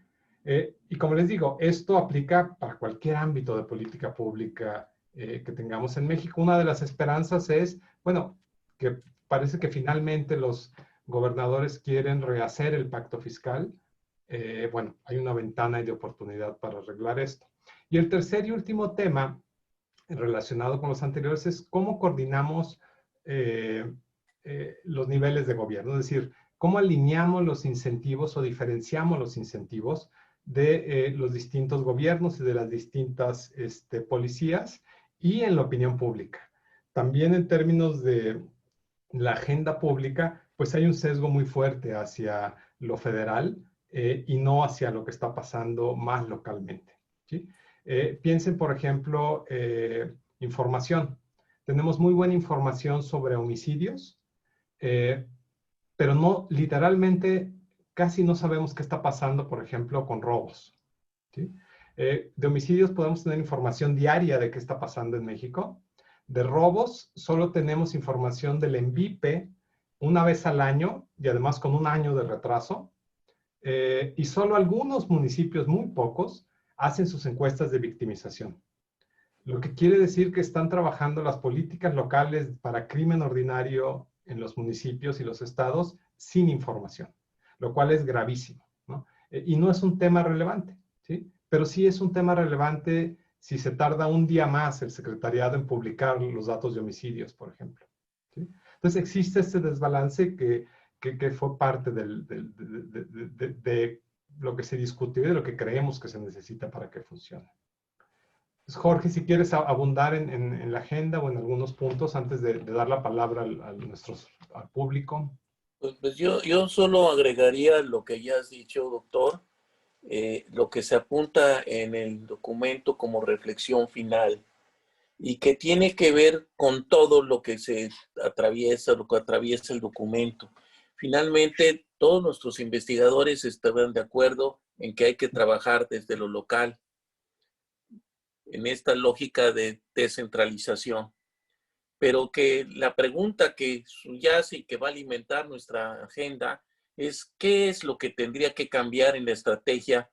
Speaker 1: Y como les digo, esto aplica para cualquier ámbito de política pública que tengamos en México. Una de las esperanzas es, bueno, que parece que finalmente los gobernadores quieren rehacer el pacto fiscal. Bueno, hay una ventana de oportunidad para arreglar esto. Y el tercer y último tema relacionado con los anteriores es cómo coordinamos los niveles de gobierno, es decir, cómo alineamos los incentivos o diferenciamos los incentivos de los distintos gobiernos y de las distintas policías y en la opinión pública. También en términos de la agenda pública, pues hay un sesgo muy fuerte hacia lo federal y no hacia lo que está pasando más localmente, ¿sí? Piensen, por ejemplo, información. Tenemos muy buena información sobre homicidios, pero no, literalmente, casi no sabemos qué está pasando, por ejemplo, con robos, ¿sí? De homicidios podemos tener información diaria de qué está pasando en México. De robos, solo tenemos información del ENVIPE una vez al año y además con un año de retraso. Y solo algunos municipios, muy pocos, hacen sus encuestas de victimización. Lo que quiere decir que están trabajando las políticas locales para crimen ordinario en los municipios y los estados sin información, lo cual es gravísimo, ¿no? Y no es un tema relevante, ¿sí? Pero sí es un tema relevante si se tarda un día más el secretariado en publicar los datos de homicidios, por ejemplo, ¿sí? Entonces existe este desbalance que fue parte de lo que se discutió y de lo que creemos que se necesita para que funcione. Pues Jorge, si quieres abundar en la agenda o en algunos puntos antes de dar la palabra al público.
Speaker 2: Pues yo solo agregaría lo que ya has dicho, doctor, lo que se apunta en el documento como reflexión final y que tiene que ver con todo lo que se atraviesa, lo que atraviesa el documento. Finalmente, todos nuestros investigadores estaban de acuerdo en que hay que trabajar desde lo local, en esta lógica de descentralización. Pero que la pregunta que subyace y que va a alimentar nuestra agenda es qué es lo que tendría que cambiar en la estrategia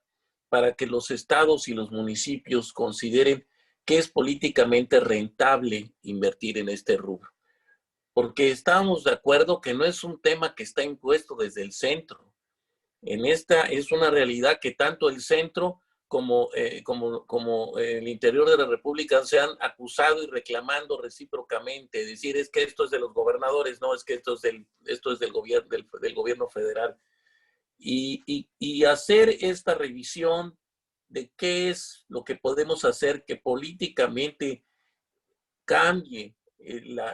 Speaker 2: para que los estados y los municipios consideren que es políticamente rentable invertir en este rubro. Porque estamos de acuerdo que no es un tema que está impuesto desde el centro. En esta es una realidad que tanto el centro como el interior de la República se han acusado y reclamando recíprocamente. Decir, es que esto es de los gobernadores, no, es que esto es del gobierno federal. Y hacer esta revisión de qué es lo que podemos hacer que políticamente cambie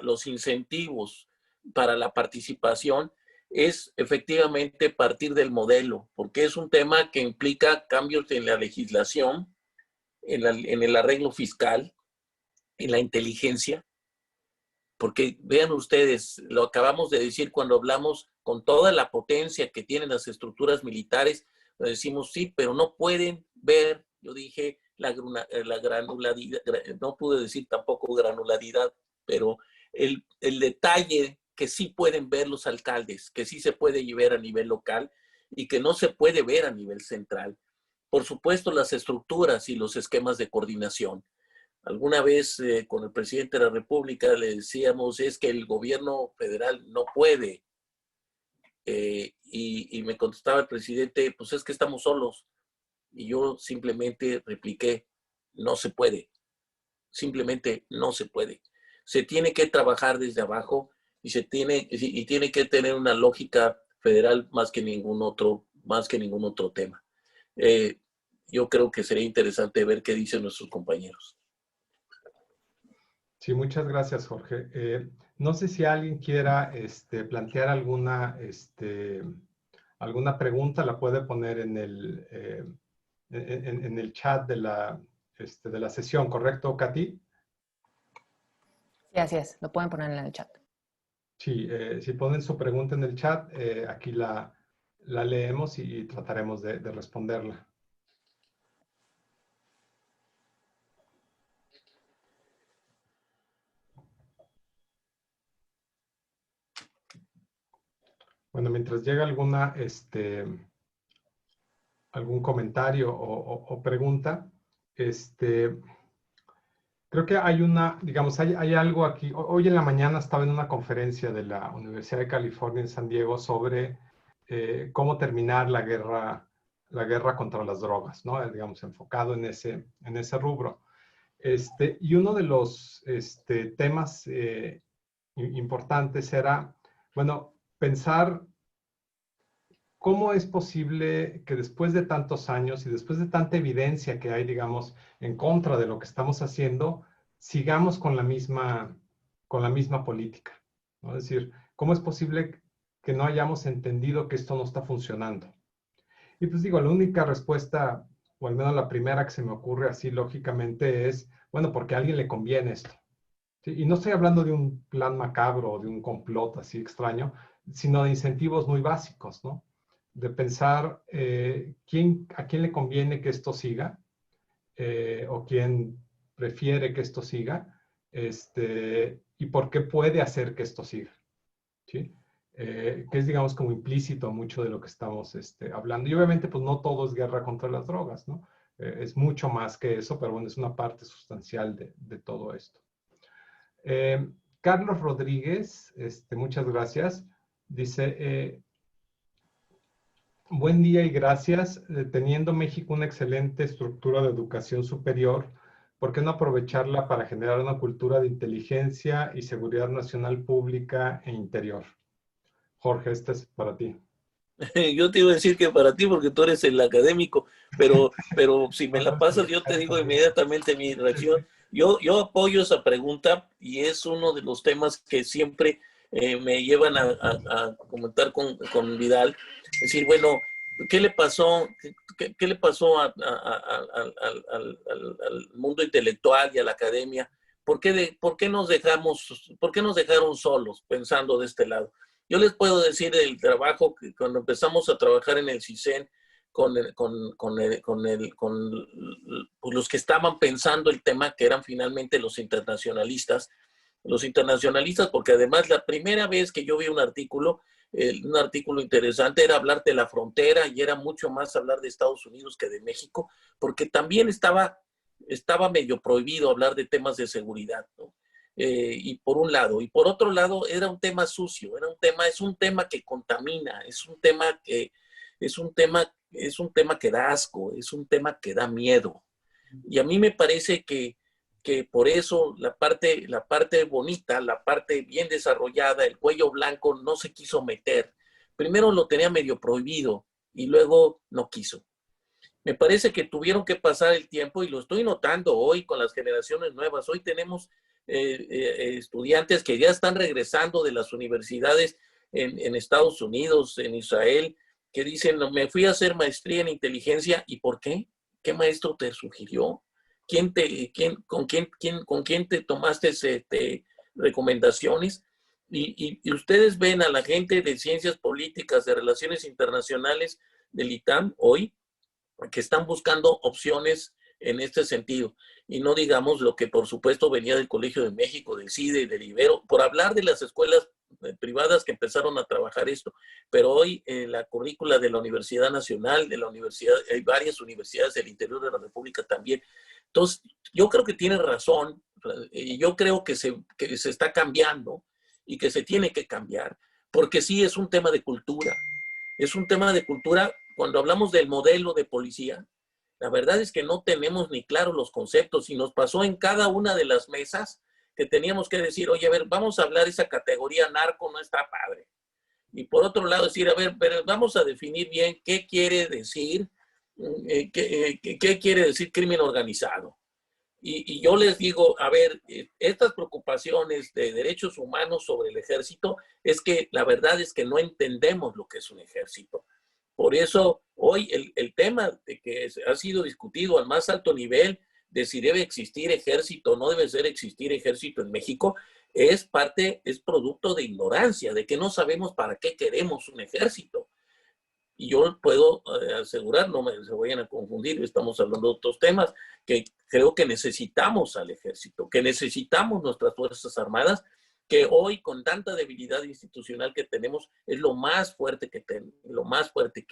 Speaker 2: los incentivos para la participación es efectivamente partir del modelo, porque es un tema que implica cambios en la legislación, en el arreglo fiscal, en la inteligencia, porque vean ustedes, lo acabamos de decir cuando hablamos con toda la potencia que tienen las estructuras militares, decimos sí, pero no pueden ver, yo dije, la granularidad, no pude decir tampoco granularidad, pero el detalle que sí pueden ver los alcaldes, que sí se puede ver a nivel local y que no se puede ver a nivel central. Por supuesto, las estructuras y los esquemas de coordinación. Alguna vez con el presidente de la República le decíamos, es que el gobierno federal no puede. Y me contestaba el presidente, pues es que estamos solos. Y yo simplemente repliqué, no se puede. Simplemente no se puede. Se tiene que trabajar desde abajo y tiene que tener una lógica federal más que ningún otro tema. Yo creo que sería interesante ver qué dicen nuestros compañeros.
Speaker 1: Sí, muchas gracias, Jorge. No sé si alguien quiera plantear alguna pregunta, la puede poner en el chat de la sesión, ¿correcto, Katy?
Speaker 3: Sí, así es, lo pueden poner en el chat.
Speaker 1: Sí, si ponen su pregunta en el chat, aquí la leemos y trataremos de responderla. Bueno, mientras llega algún comentario o pregunta, creo que hay algo aquí. Hoy en la mañana estaba en una conferencia de la Universidad de California en San Diego sobre cómo terminar la guerra contra las drogas, ¿no? Digamos, enfocado en ese rubro. Y uno de los temas importantes era, bueno, pensar cómo es posible que después de tantos años y después de tanta evidencia que hay, digamos, en contra de lo que estamos haciendo, sigamos con la misma política, ¿no? Es decir, ¿cómo es posible que no hayamos entendido que esto no está funcionando? Y pues digo, la única respuesta, o al menos la primera que se me ocurre así lógicamente es, bueno, porque a alguien le conviene esto. ¿Sí? Y no estoy hablando de un plan macabro o de un complot así extraño, sino de incentivos muy básicos, ¿no? De pensar a quién le conviene que esto siga o quién prefiere que esto siga y por qué puede hacer que esto siga, ¿sí? Que es, digamos, como implícito mucho de lo que estamos hablando. Y obviamente, pues no todo es guerra contra las drogas, ¿no? Es mucho más que eso, pero bueno, es una parte sustancial de todo esto. Carlos Rodríguez, muchas gracias. Dice, buen día y gracias. Teniendo México una excelente estructura de educación superior, ¿por qué no aprovecharla para generar una cultura de inteligencia y seguridad nacional pública e interior? Jorge, este es para ti.
Speaker 2: Yo te iba a decir que para ti, porque tú eres el académico, pero si me la pasas, yo te digo inmediatamente mi reacción. Yo apoyo esa pregunta y es uno de los temas que siempre me llevan a comentar con Vidal. Es decir, bueno, ¿qué le pasó? ¿Qué le pasó al mundo intelectual y a la academia? ¿Por qué nos dejaron solos pensando de este lado? Yo les puedo decir el trabajo que cuando empezamos a trabajar en el CISEN con los que estaban pensando el tema, que eran finalmente los internacionalistas, porque además la primera vez que yo vi un artículo interesante era hablar de la frontera y era mucho más hablar de Estados Unidos que de México, porque también estaba medio prohibido hablar de temas de seguridad, ¿no? Y por un lado, y por otro lado era un tema sucio, es un tema que contamina, es un tema que da asco, es un tema que da miedo. Y a mí me parece que por eso la parte bonita, la parte bien desarrollada, el cuello blanco no se quiso meter. Primero lo tenía medio prohibido y luego no quiso. Me parece que tuvieron que pasar el tiempo y lo estoy notando hoy con las generaciones nuevas. Hoy tenemos estudiantes que ya están regresando de las universidades en Estados Unidos, en Israel, que dicen, me fui a hacer maestría en inteligencia. ¿Y por qué? ¿Qué maestro te sugirió? ¿Con quién te tomaste recomendaciones? Y ustedes ven a la gente de ciencias políticas, de relaciones internacionales del ITAM hoy, que están buscando opciones en este sentido. Y no digamos lo que por supuesto venía del Colegio de México, del CIDE, del Ibero, por hablar de las escuelas privadas que empezaron a trabajar esto. Pero hoy en la currícula de la Universidad Nacional, hay varias universidades del interior de la República también. Entonces, yo creo que tiene razón, y yo creo que se está cambiando y que se tiene que cambiar, porque sí es un tema de cultura. Es un tema de cultura. Cuando hablamos del modelo de policía, la verdad es que no tenemos ni claros los conceptos y nos pasó en cada una de las mesas que teníamos que decir, oye, a ver, vamos a hablar de esa categoría narco, no está padre. Y por otro lado decir, a ver, pero vamos a definir bien qué quiere decir, qué quiere decir crimen organizado. Y yo les digo, a ver, estas preocupaciones de derechos humanos sobre el ejército, es que la verdad es que no entendemos lo que es un ejército. Por eso hoy el tema de que ha sido discutido al más alto nivel de si debe existir ejército o no debe existir ejército en México, es producto de ignorancia, de que no sabemos para qué queremos un ejército. Y yo puedo asegurar, no se vayan a confundir, estamos hablando de otros temas, que creo que necesitamos al ejército, que necesitamos nuestras Fuerzas Armadas, que hoy con tanta debilidad institucional que tenemos es lo más fuerte que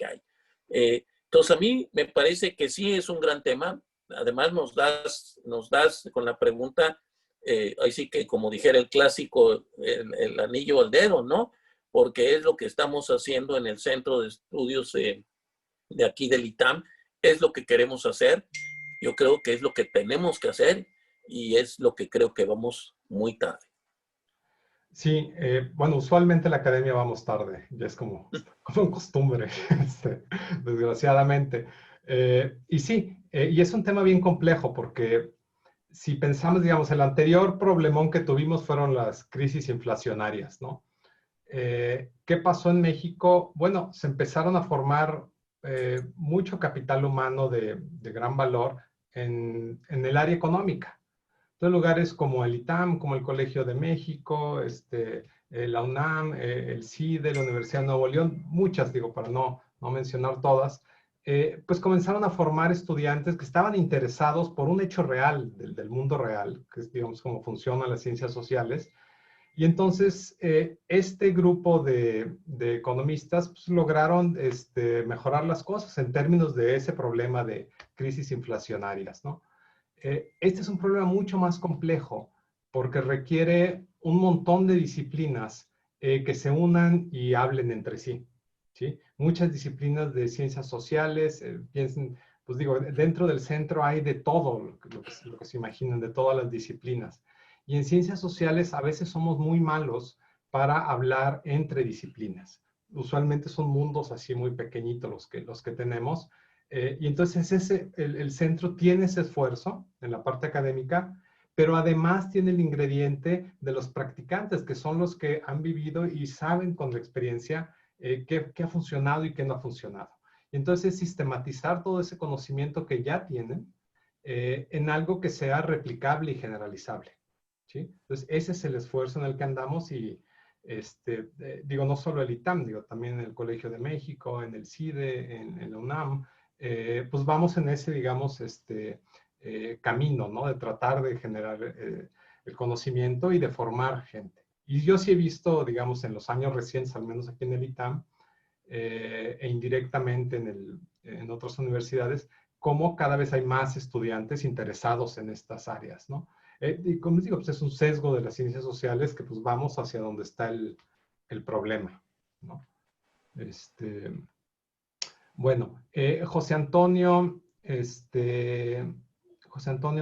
Speaker 2: hay. Entonces a mí me parece que sí es un gran tema. Además nos das con la pregunta, ahí sí que como dijera el clásico, el anillo al dedo, ¿no? Porque es lo que estamos haciendo en el Centro de Estudios de aquí del ITAM, es lo que queremos hacer. Yo creo que es lo que tenemos que hacer y es lo que creo que vamos muy tarde.
Speaker 1: Sí, bueno, usualmente la academia vamos tarde, ya es como costumbre, desgraciadamente. Y sí, y es un tema bien complejo porque si pensamos, digamos, el anterior problemón que tuvimos fueron las crisis inflacionarias, ¿no? ¿Qué pasó en México? Bueno, se empezaron a formar mucho capital humano de gran valor en el área económica. Entonces, lugares como el ITAM, como el Colegio de México, la UNAM, el CIDE, la Universidad de Nuevo León, muchas, digo, para no mencionar todas, pues comenzaron a formar estudiantes que estaban interesados por un hecho real del mundo real, que es, digamos, cómo funcionan las ciencias sociales, Y entonces, este grupo de economistas pues, lograron mejorar las cosas en términos de ese problema de crisis inflacionarias, ¿no? Este es un problema mucho más complejo porque requiere un montón de disciplinas que se unan y hablen entre sí, ¿sí? Muchas disciplinas de ciencias sociales, piensen, pues digo, dentro del centro hay de todo lo que se imaginan, de todas las disciplinas. Y en ciencias sociales a veces somos muy malos para hablar entre disciplinas. Usualmente son mundos así muy pequeñitos los que tenemos. Y entonces el centro tiene ese esfuerzo en la parte académica, pero además tiene el ingrediente de los practicantes, que son los que han vivido y saben con la experiencia qué ha funcionado y qué no ha funcionado. Y entonces sistematizar todo ese conocimiento que ya tienen en algo que sea replicable y generalizable, ¿sí? Entonces ese es el esfuerzo en el que andamos y digo, no solo el ITAM, digo, también en el Colegio de México, en el CIDE, en la UNAM, pues vamos en ese, digamos, camino, ¿no? De tratar de generar el conocimiento y de formar gente. Y yo sí he visto, digamos, en los años recientes, al menos aquí en el ITAM, e indirectamente en otras universidades, cómo cada vez hay más estudiantes interesados en estas áreas, ¿no? Y como les digo, pues es un sesgo de las ciencias sociales que pues vamos hacia donde está el problema, ¿no? Bueno, José Antonio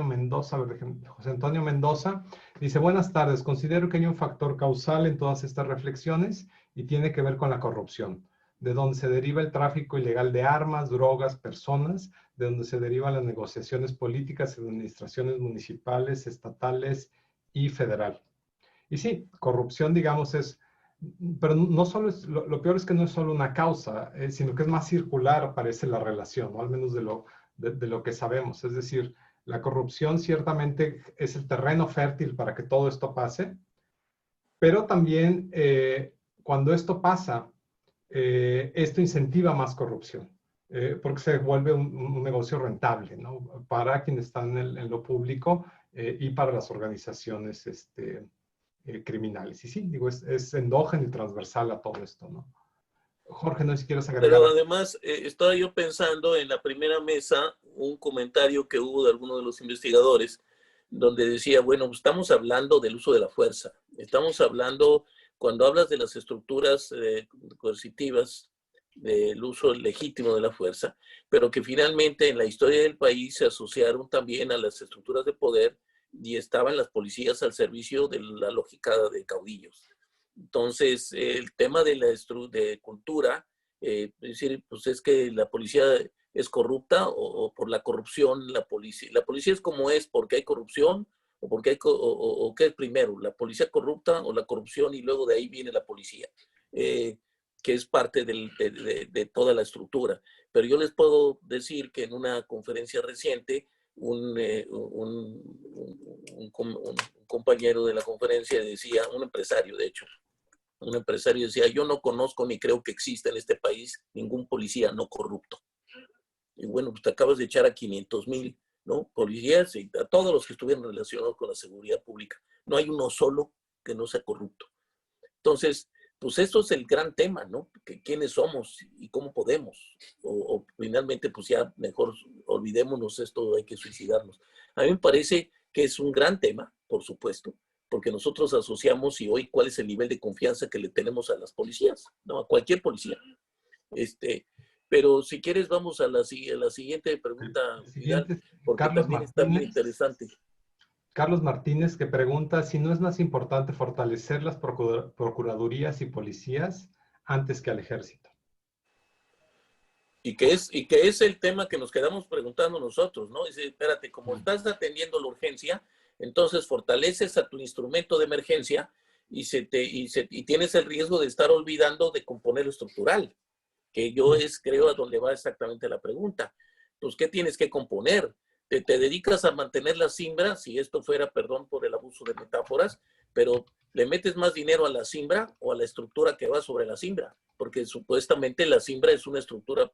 Speaker 1: Mendoza, José Antonio Mendoza dice, buenas tardes, considero que hay un factor causal en todas estas reflexiones y tiene que ver con la corrupción, de donde se deriva el tráfico ilegal de armas, drogas, personas, de donde se derivan las negociaciones políticas en administraciones municipales, estatales y federal. Y sí, corrupción, digamos, pero no solo es, lo peor es que no es solo una causa, sino que es más circular, parece la relación, ¿no? Al menos de lo que sabemos. Es decir, la corrupción ciertamente es el terreno fértil para que todo esto pase, pero también cuando esto pasa, esto incentiva más corrupción, porque se vuelve un negocio rentable, ¿no? Para quienes están en lo público y para las organizaciones criminales. Y sí, digo, es endógeno y transversal a todo esto, ¿no? Jorge, no sé si quieres agregar.
Speaker 2: Pero además, estaba yo pensando en la primera mesa, un comentario que hubo de alguno de los investigadores, donde decía, bueno, estamos hablando del uso de la fuerza. Estamos hablando, cuando hablas de las estructuras coercitivas, del uso legítimo de la fuerza, pero que finalmente en la historia del país se asociaron también a las estructuras de poder y estaban las policías al servicio de la lógica de caudillos. Entonces, el tema de cultura, es decir, pues es que la policía es corrupta o por la corrupción la policía es como es porque hay corrupción o porque hay, o qué es primero, la policía corrupta o la corrupción y luego de ahí viene la policía, que es parte de toda la estructura. Pero yo les puedo decir que en una conferencia reciente, un compañero de la conferencia decía, un empresario de hecho, un empresario decía, yo no conozco ni creo que exista en este país ningún policía no corrupto. Y bueno, pues te acabas de echar a 500,000, ¿no? Policías y a todos los que estuvieron relacionados con la seguridad pública. No hay uno solo que no sea corrupto. Entonces, pues esto es el gran tema, ¿no? Que quiénes somos y cómo podemos. O finalmente, pues ya mejor olvidémonos esto, hay que suicidarnos. A mí me parece que es un gran tema, por supuesto, porque nosotros asociamos y hoy cuál es el nivel de confianza que le tenemos a las policías, ¿no? A cualquier policía. Pero si quieres vamos a la siguiente pregunta,
Speaker 1: Siguiente,
Speaker 2: porque
Speaker 1: Carlos
Speaker 2: también está bien
Speaker 1: Martínez.
Speaker 2: interesante.
Speaker 1: Carlos Martínez que pregunta si no es más importante fortalecer las procuradurías y policías antes que al ejército.
Speaker 2: Y que es el tema que nos quedamos preguntando nosotros, ¿no? Dice, espérate, como estás atendiendo la urgencia, entonces fortaleces a tu instrumento de emergencia y tienes el riesgo de estar olvidando de componer lo estructural, que yo creo a donde va exactamente la pregunta. Pues, ¿qué tienes que componer? Te dedicas a mantener la siembra, si esto fuera, perdón por el abuso de metáforas, pero le metes más dinero a la siembra o a la estructura que va sobre la siembra, porque supuestamente la siembra es una estructura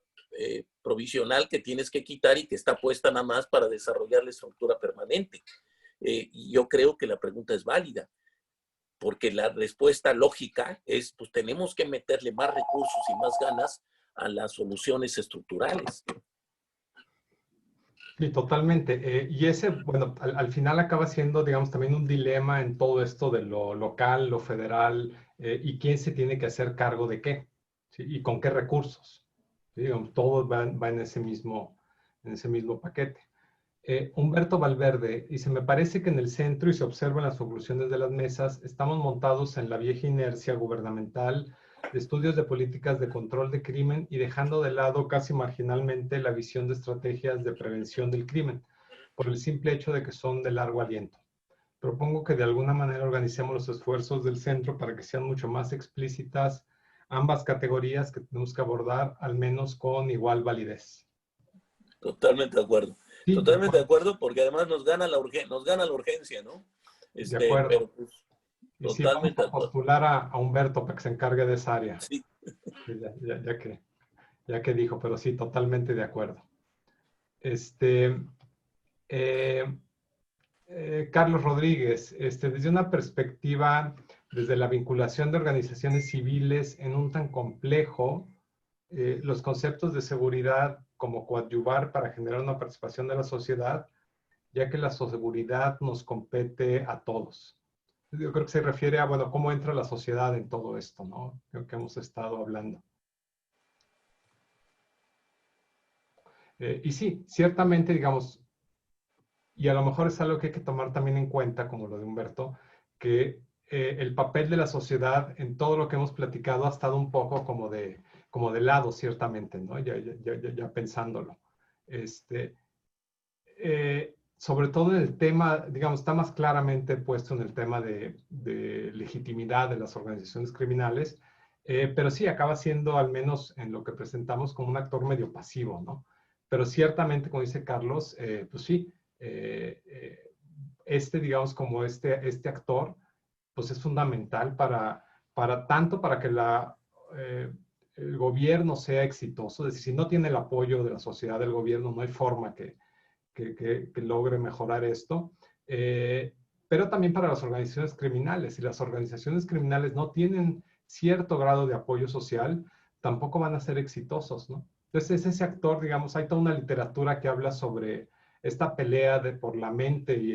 Speaker 2: provisional que tienes que quitar y que está puesta nada más para desarrollar la estructura permanente. Y yo creo que la pregunta es válida. porque la respuesta lógica es, pues tenemos que meterle más recursos y más ganas a las soluciones estructurales.
Speaker 1: Sí, totalmente. Y ese, bueno, al final acaba siendo, digamos, también un dilema en todo esto de lo local, lo federal, y quién se tiene que hacer cargo de qué, ¿sí? Y con qué recursos. ¿Sí? Digamos, todo va en ese mismo paquete. Humberto Valverde dice, me parece que en el centro, y se observan las conclusiones de las mesas, estamos montados en la vieja inercia gubernamental de estudios de políticas de control de crimen y dejando de lado casi marginalmente la visión de estrategias de prevención del crimen, por el simple hecho de que son de largo aliento. Propongo que de alguna manera organicemos los esfuerzos del centro para que sean mucho más explícitas ambas categorías que tenemos que abordar, al menos con igual validez.
Speaker 2: Totalmente de acuerdo.
Speaker 1: Sí,
Speaker 2: Totalmente de acuerdo, porque además nos gana la urgencia, ¿no?
Speaker 1: de acuerdo.
Speaker 2: Pero pues,
Speaker 1: Y sí, vamos
Speaker 2: totalmente de
Speaker 1: a
Speaker 2: acuerdo.
Speaker 1: postular a Humberto para que se encargue de esa área.
Speaker 2: Sí.
Speaker 1: Sí, ya que dijo, pero sí, totalmente de acuerdo. Este, eh, Carlos Rodríguez, desde una perspectiva, desde la vinculación de organizaciones civiles en un tan complejo, los conceptos de seguridad como coadyuvar para generar una participación de la sociedad, ya que la seguridad nos compete a todos. Yo creo que se refiere a, bueno, cómo entra la sociedad en todo esto, ¿no? Creo que hemos estado hablando. Y sí, ciertamente, digamos, y a lo mejor es algo que hay que tomar también en cuenta, como lo de Humberto, que el papel de la sociedad en todo lo que hemos platicado ha estado un poco como de lado, ciertamente, ¿no? Ya pensándolo. Sobre todo en el tema, digamos, está más claramente puesto en el tema de legitimidad de las organizaciones criminales, pero sí acaba siendo, al menos en lo que presentamos, como un actor medio pasivo, ¿no? Pero ciertamente, como dice Carlos, pues sí, digamos, como este actor, pues es fundamental tanto para que el gobierno sea exitoso, es decir, si no tiene el apoyo de la sociedad del gobierno, no hay forma que logre mejorar esto, pero también para las organizaciones criminales. Si las organizaciones criminales no tienen cierto grado de apoyo social, tampoco van a ser exitosos, ¿no? Entonces es ese actor, digamos, hay toda una literatura que habla sobre esta pelea por la mente y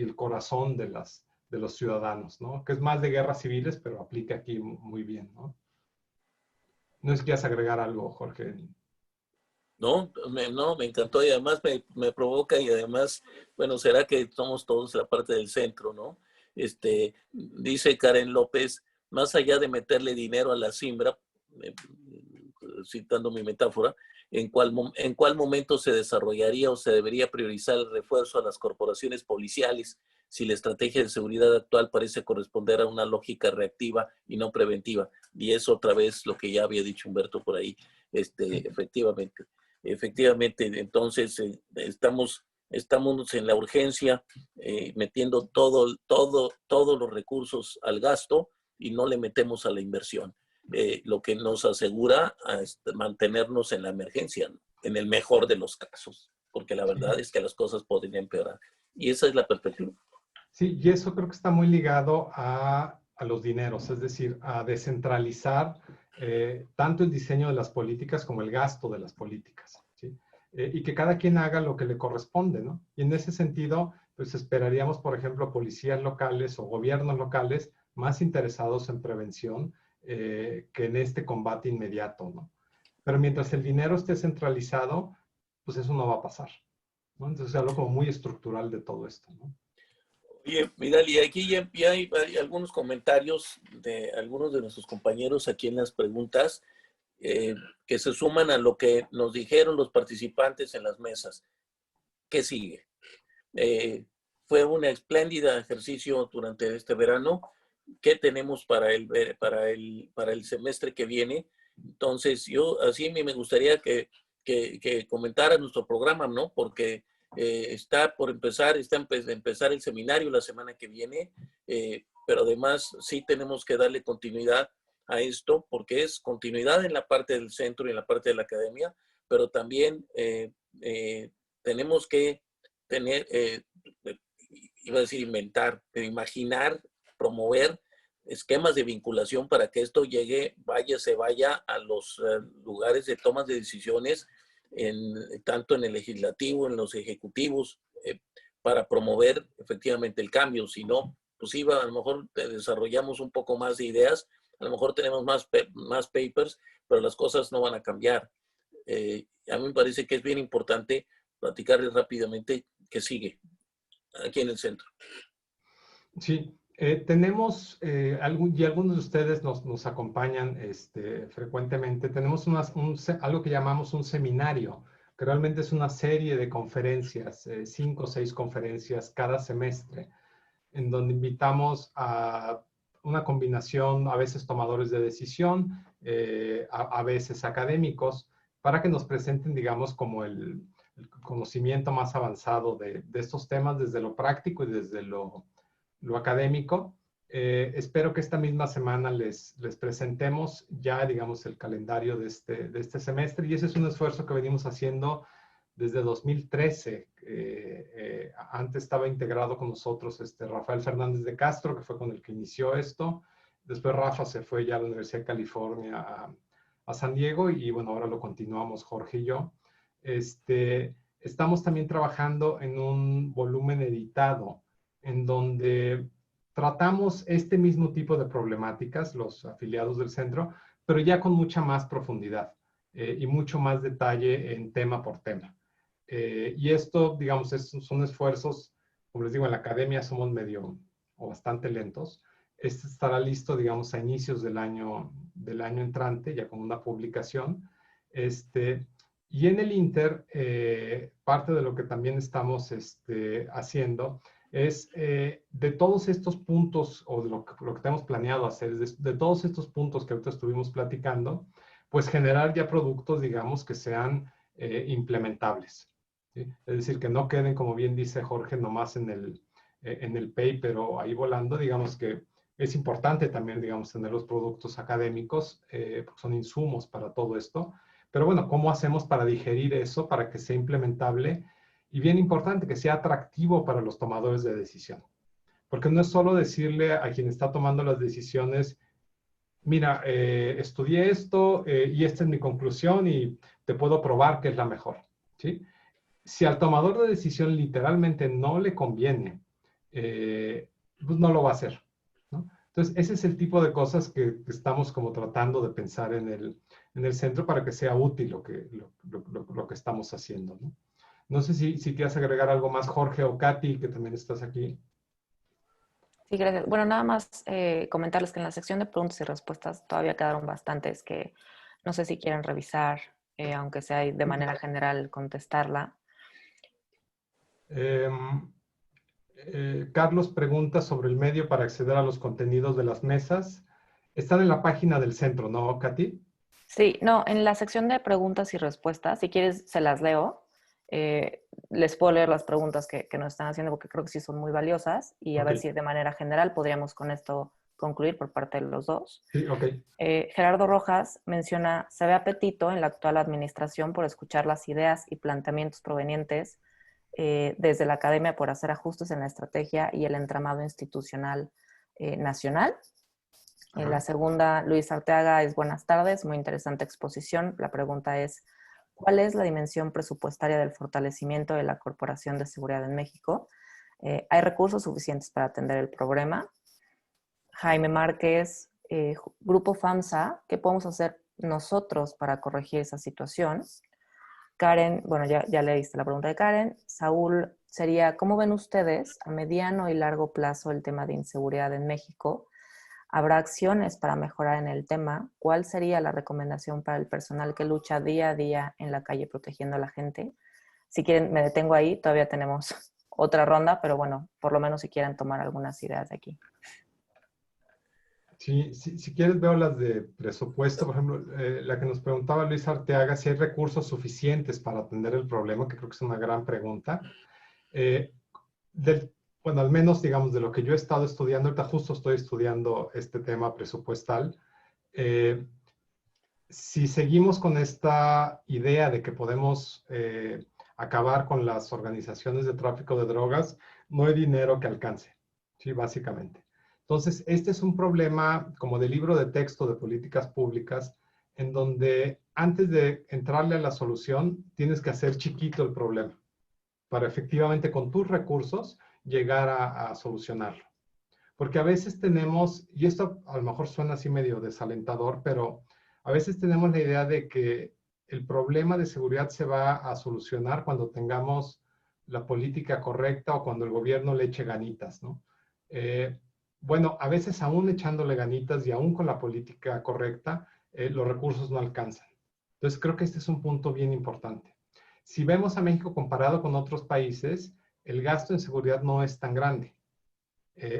Speaker 1: el corazón de los ciudadanos, ¿no? Que es más de guerras civiles, pero aplica aquí muy bien, ¿no? No es que quieras agregar algo, Jorge.
Speaker 2: No, me encantó y además me provoca y además, bueno, será que somos todos la parte del centro, ¿no? Dice Karen López, más allá de meterle dinero a la siembra, citando mi metáfora, ¿en cuál momento se desarrollaría o se debería priorizar el refuerzo a las corporaciones policiales si la estrategia de seguridad actual parece corresponder a una lógica reactiva y no preventiva? Y es otra vez lo que ya había dicho Humberto por ahí, efectivamente. Efectivamente, entonces estamos en la urgencia, metiendo todos los recursos al gasto y no le metemos a la inversión, lo que nos asegura mantenernos en la emergencia, ¿no? En el mejor de los casos, porque la verdad es que las cosas podrían empeorar. Y esa es la perspectiva.
Speaker 1: Sí, y eso creo que está muy ligado a los dineros, es decir, a descentralizar tanto el diseño de las políticas como el gasto de las políticas, ¿sí? Y que cada quien haga lo que le corresponde, ¿no? Y en ese sentido, pues esperaríamos, por ejemplo, policías locales o gobiernos locales más interesados en prevención que en este combate inmediato, ¿no? Pero mientras el dinero esté centralizado, pues eso no va a pasar, ¿no? Entonces es algo como muy estructural de todo esto, ¿no?
Speaker 2: Oye, Vidal, y aquí ya hay algunos comentarios de algunos de nuestros compañeros aquí en las preguntas que se suman a lo que nos dijeron los participantes en las mesas. ¿Qué sigue? Fue un espléndido ejercicio durante este verano. ¿Qué tenemos para el semestre que viene? Entonces, yo así me gustaría que comentara nuestro programa, ¿no? Porque está por empezar, empezar el seminario la semana que viene, pero además sí tenemos que darle continuidad a esto, porque es continuidad en la parte del centro y en la parte de la academia, pero también tenemos que tener, iba a decir imaginar promover esquemas de vinculación para que esto se vaya a los lugares de tomas de decisiones, tanto en el legislativo, en los ejecutivos, para promover efectivamente el cambio. Si no, pues iba, a lo mejor desarrollamos un poco más de ideas, a lo mejor tenemos más papers, pero las cosas no van a cambiar. A mí me parece que es bien importante platicarles rápidamente qué sigue aquí en el centro.
Speaker 1: Sí, tenemos, y algunos de ustedes nos acompañan frecuentemente, tenemos algo que llamamos un seminario, que realmente es una serie de conferencias, 5 o 6 conferencias cada semestre, en donde invitamos a una combinación, a veces tomadores de decisión, a veces académicos, para que nos presenten, digamos, como el conocimiento más avanzado de estos temas desde lo práctico y desde lo académico. Espero que esta misma semana les presentemos ya, digamos, el calendario de este semestre, y ese es un esfuerzo que venimos haciendo desde 2013. Antes estaba integrado con nosotros Rafael Fernández de Castro, que fue con el que inició esto. Después Rafa se fue ya a la Universidad de California a San Diego, y bueno, ahora lo continuamos Jorge y yo. Estamos también trabajando en un volumen editado en donde tratamos este mismo tipo de problemáticas, los afiliados del centro, pero ya con mucha más profundidad y mucho más detalle en tema por tema. Y esto, digamos, son esfuerzos, como les digo, en la academia somos medio o bastante lentos. Este estará listo, digamos, a inicios del año entrante, ya con una publicación. Y en el Inter, parte de lo que también estamos haciendo es de todos estos puntos, o de lo que tenemos planeado hacer, es de todos estos puntos que ahorita estuvimos platicando, pues generar ya productos, digamos, que sean implementables, ¿sí? Es decir, que no queden, como bien dice Jorge, nomás en el paper o ahí volando. Digamos que es importante también, digamos, tener los productos académicos, porque son insumos para todo esto. Pero bueno, ¿cómo hacemos para digerir eso, para que sea implementable? Y bien importante, que sea atractivo para los tomadores de decisión. Porque no es solo decirle a quien está tomando las decisiones, mira, estudié esto y esta es mi conclusión y te puedo probar que es la mejor, ¿sí? Si al tomador de decisión literalmente no le conviene, pues no lo va a hacer, ¿no? Entonces, ese es el tipo de cosas que estamos como tratando de pensar en el centro para que sea útil lo que estamos haciendo, ¿no? No sé si quieres agregar algo más, Jorge o Katy, que también estás aquí.
Speaker 3: Sí, gracias. Bueno, nada más comentarles que en la sección de preguntas y respuestas todavía quedaron bastantes que no sé si quieren revisar, aunque sea de manera general contestarla.
Speaker 1: Carlos pregunta sobre el medio para acceder a los contenidos de las mesas. Están en la página del centro, ¿no, Katy?
Speaker 3: Sí, no, en la sección de preguntas y respuestas, si quieres se las leo. Les puedo leer las preguntas que nos están haciendo porque creo que sí son muy valiosas, y a ver si de manera general podríamos con esto concluir por parte de los dos.
Speaker 1: Sí, ok.
Speaker 3: Gerardo Rojas menciona, se ve apetito en la actual administración por escuchar las ideas y planteamientos provenientes desde la academia por hacer ajustes en la estrategia y el entramado institucional nacional. La segunda, Luis Arteaga, es buenas tardes, muy interesante exposición. La pregunta es, ¿cuál es la dimensión presupuestaria del fortalecimiento de la Corporación de Seguridad en México? ¿Hay recursos suficientes para atender el problema? Jaime Márquez, Grupo FAMSA, ¿qué podemos hacer nosotros para corregir esa situación? Karen, bueno, ya leíste la pregunta de Karen. Saúl, sería, ¿cómo ven ustedes a mediano y largo plazo el tema de inseguridad en México? ¿Habrá acciones para mejorar en el tema? ¿Cuál sería la recomendación para el personal que lucha día a día en la calle protegiendo a la gente? Si quieren, me detengo ahí, todavía tenemos otra ronda, pero bueno, por lo menos si quieren tomar algunas ideas de aquí.
Speaker 1: Sí, si quieres veo las de presupuesto, por ejemplo, la que nos preguntaba Luis Arteaga, si hay recursos suficientes para atender el problema, que creo que es una gran pregunta. Bueno, al menos, digamos, de lo que yo he estado estudiando, ahorita justo estoy estudiando este tema presupuestal. Si seguimos con esta idea de que podemos acabar con las organizaciones de tráfico de drogas, no hay dinero que alcance, ¿sí? Básicamente. Entonces, este es un problema como de libro de texto de políticas públicas, en donde antes de entrarle a la solución, tienes que hacer chiquito el problema para efectivamente con tus recursos llegar a solucionarlo. Porque a veces tenemos, y esto a lo mejor suena así medio desalentador, pero a veces tenemos la idea de que el problema de seguridad se va a solucionar cuando tengamos la política correcta o cuando el gobierno le eche ganitas, ¿no? Bueno, a veces aún echándole ganitas y aún con la política correcta, los recursos no alcanzan. Entonces creo que este es un punto bien importante. Si vemos a México comparado con otros países, el gasto en seguridad no es tan grande.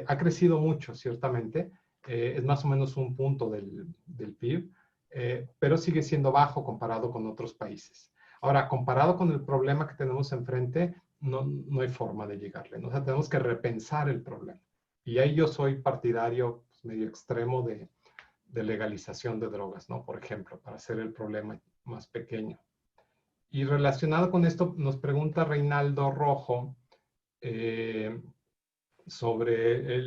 Speaker 1: Ha crecido mucho, ciertamente. Es más o menos un punto del PIB, pero sigue siendo bajo comparado con otros países. Ahora, comparado con el problema que tenemos enfrente, no hay forma de llegarle, ¿no? O sea, tenemos que repensar el problema. Y ahí yo soy partidario pues, medio extremo de legalización de drogas, ¿no? Por ejemplo, para hacer el problema más pequeño. Y relacionado con esto, nos pregunta Reinaldo Rojo sobre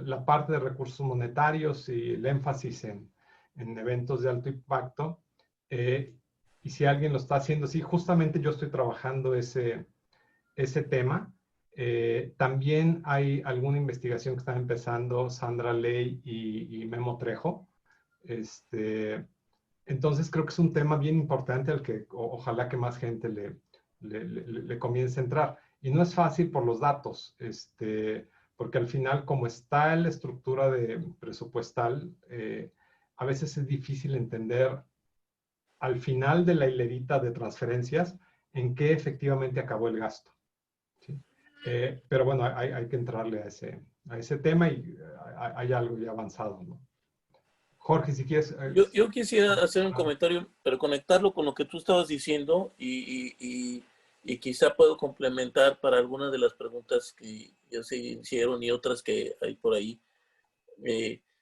Speaker 1: la parte de recursos monetarios y el énfasis en eventos de alto impacto. Y si alguien lo está haciendo, sí, justamente yo estoy trabajando ese tema. También hay alguna investigación que están empezando Sandra Ley y Memo Trejo. Entonces creo que es un tema bien importante al que ojalá que más gente le comience a entrar. Y no es fácil por los datos, porque al final, como está la estructura presupuestal, a veces es difícil entender al final de la hilerita de transferencias en qué efectivamente acabó el gasto. ¿Sí? Pero bueno, hay que entrarle a ese tema y hay algo ya avanzado, ¿no? Jorge, si quieres...
Speaker 2: Yo quisiera hacer un comentario, pero conectarlo con lo que tú estabas diciendo y quizá puedo complementar para algunas de las preguntas que ya se hicieron y otras que hay por ahí.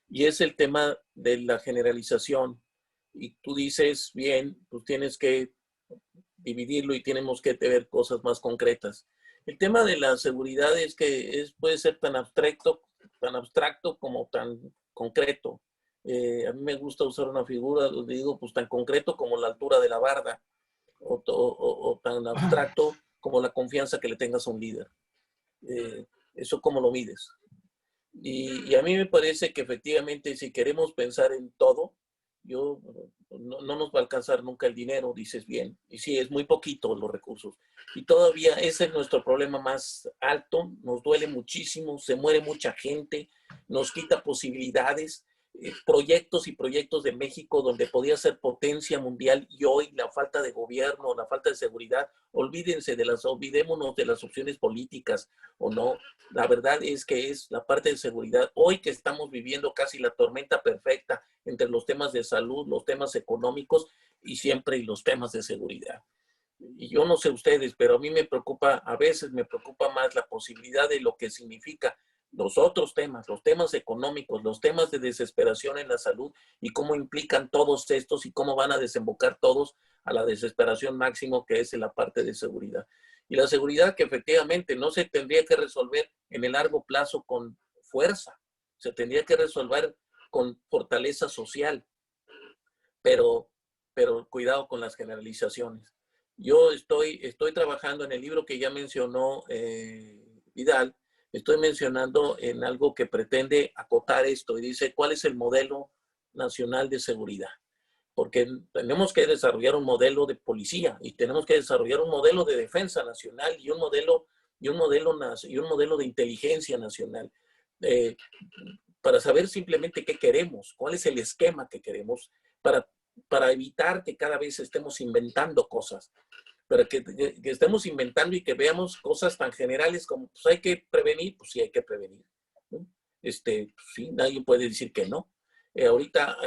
Speaker 2: Y es el tema de la generalización. Y tú dices, bien, pues tienes que dividirlo y tenemos que ver cosas más concretas. El tema de la seguridad es que puede ser tan abstracto como tan concreto. A mí me gusta usar una figura donde digo, pues tan concreto como la altura de la barda o tan abstracto como la confianza que le tengas a un líder. Eso cómo lo mides. Y a mí me parece que efectivamente si queremos pensar en todo, no nos va a alcanzar nunca el dinero, dices bien. Y sí, es muy poquito los recursos. Y todavía ese es nuestro problema más alto, nos duele muchísimo, se muere mucha gente, nos quita posibilidades. Proyectos y proyectos de México donde podía ser potencia mundial y hoy la falta de gobierno, la falta de seguridad, olvidémonos de las opciones políticas o no. La verdad es que es la parte de seguridad. Hoy que estamos viviendo casi la tormenta perfecta entre los temas de salud, los temas económicos y siempre los temas de seguridad. Y yo no sé ustedes, pero a mí me preocupa, a veces me preocupa más la posibilidad de lo que significa los otros temas, los temas económicos, los temas de desesperación en la salud y cómo implican todos estos y cómo van a desembocar todos a la desesperación máximo que es en la parte de seguridad. Y la seguridad que efectivamente no se tendría que resolver en el largo plazo con fuerza, se tendría que resolver con fortaleza social, pero cuidado con las generalizaciones. Yo estoy trabajando en el libro que ya mencionó Vidal, estoy mencionando en algo que pretende acotar esto y dice, ¿cuál es el modelo nacional de seguridad? Porque tenemos que desarrollar un modelo de policía y tenemos que desarrollar un modelo de defensa nacional y un modelo de inteligencia nacional para saber simplemente qué queremos, cuál es el esquema que queremos para evitar que cada vez estemos inventando cosas. Pero que estemos inventando y que veamos cosas tan generales como, pues hay que prevenir, pues sí hay que prevenir, ¿no? Sí, nadie puede decir que no. Ahorita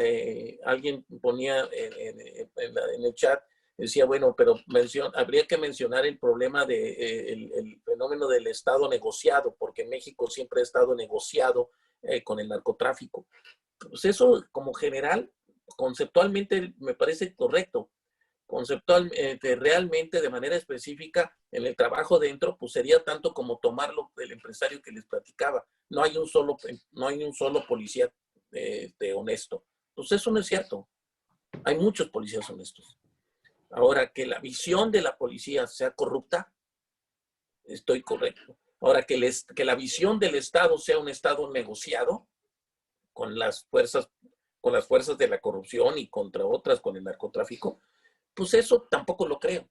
Speaker 2: alguien ponía en el chat, decía, bueno, pero habría que mencionar el problema el fenómeno del Estado negociado, porque México siempre ha estado negociado con el narcotráfico. Pues eso como general, conceptualmente me parece correcto, conceptualmente, realmente de manera específica en el trabajo dentro, pues sería tanto como tomarlo del empresario que les platicaba. No hay un solo policía honesto. Pues eso no es cierto. Hay muchos policías honestos. Ahora, que la visión de la policía sea corrupta, estoy correcto. Ahora, que la visión del Estado sea un Estado negociado con las fuerzas de la corrupción y contra otras con el narcotráfico, pues eso tampoco lo creo.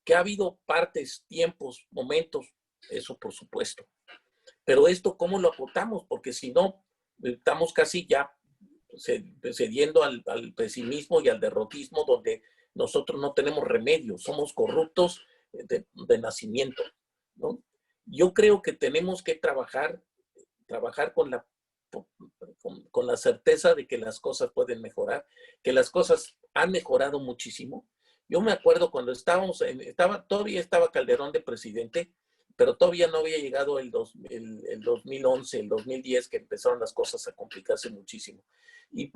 Speaker 2: Que ha habido partes, tiempos, momentos, eso por supuesto. Pero esto, ¿cómo lo acotamos? Porque si no, estamos casi ya cediendo al pesimismo y al derrotismo, donde nosotros no tenemos remedio, somos corruptos de nacimiento, ¿no? Yo creo que tenemos que trabajar con la certeza de que las cosas pueden mejorar, que las cosas han mejorado muchísimo. Yo me acuerdo cuando todavía estaba Calderón de presidente, pero todavía no había llegado el 2011, el 2010, que empezaron las cosas a complicarse muchísimo. Y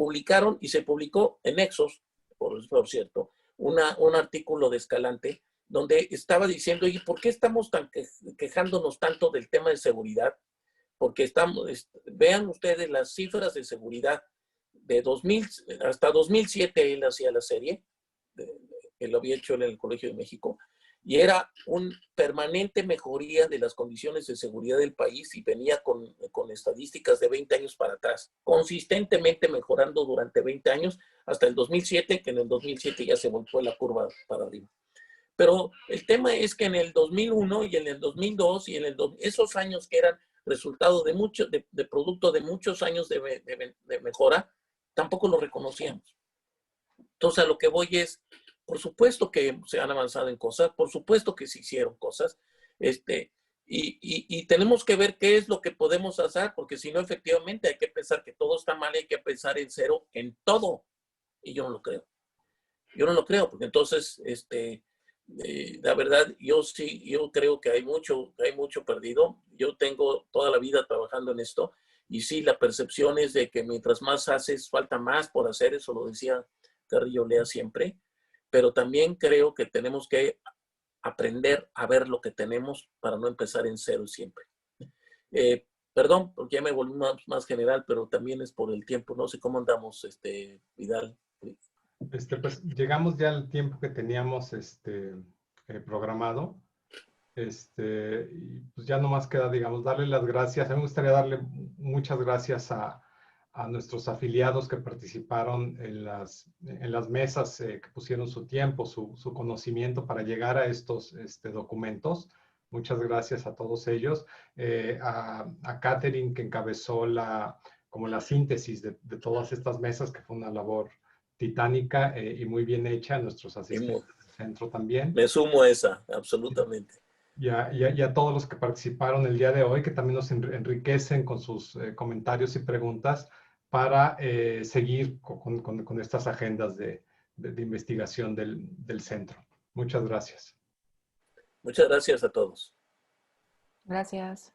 Speaker 2: se publicó en Nexos, por cierto, un artículo de Escalante, donde estaba diciendo, ¿y por qué estamos quejándonos tanto del tema de seguridad? Porque vean ustedes las cifras de seguridad de 2000 hasta 2007. Él hacía la serie, él lo había hecho en el Colegio de México, y era una permanente mejoría de las condiciones de seguridad del país, y venía con estadísticas de 20 años para atrás, consistentemente mejorando durante 20 años, hasta el 2007, que en el 2007 ya se volvió la curva para arriba. Pero el tema es que en el 2001 y en el 2002 y esos años que eran resultado de producto de muchos años de mejora, tampoco lo reconocíamos. Entonces, a lo que voy es, por supuesto que se han avanzado en cosas, por supuesto que se hicieron cosas, y tenemos que ver qué es lo que podemos hacer, porque si no, efectivamente, hay que pensar que todo está mal y hay que pensar en cero en todo. Y yo no lo creo. Yo no lo creo, porque entonces, la verdad, yo creo que hay mucho perdido. Yo tengo toda la vida trabajando en esto, y sí, la percepción es de que mientras más haces, falta más por hacer. Eso lo decía Carrillo Lea siempre, pero también creo que tenemos que aprender a ver lo que tenemos para no empezar en cero siempre. Perdón, porque ya me volví más general, pero también es por el tiempo. No sé cómo andamos, Vidal.
Speaker 1: Pues llegamos ya al tiempo que teníamos programado. Y pues ya no más queda, digamos, darle las gracias. A mí me gustaría darle muchas gracias a nuestros afiliados que participaron en las mesas, que pusieron su tiempo, su conocimiento para llegar a estos documentos. Muchas gracias a todos ellos. A Catherine, que encabezó como la síntesis de todas estas mesas, que fue una labor titánica y muy bien hecha. A nuestros asistentes del centro también.
Speaker 2: Me sumo a esa, absolutamente.
Speaker 1: Y a todos los que participaron el día de hoy, que también nos enriquecen con sus comentarios y preguntas para seguir con estas agendas de investigación del centro. Muchas gracias.
Speaker 2: Muchas gracias a todos.
Speaker 3: Gracias.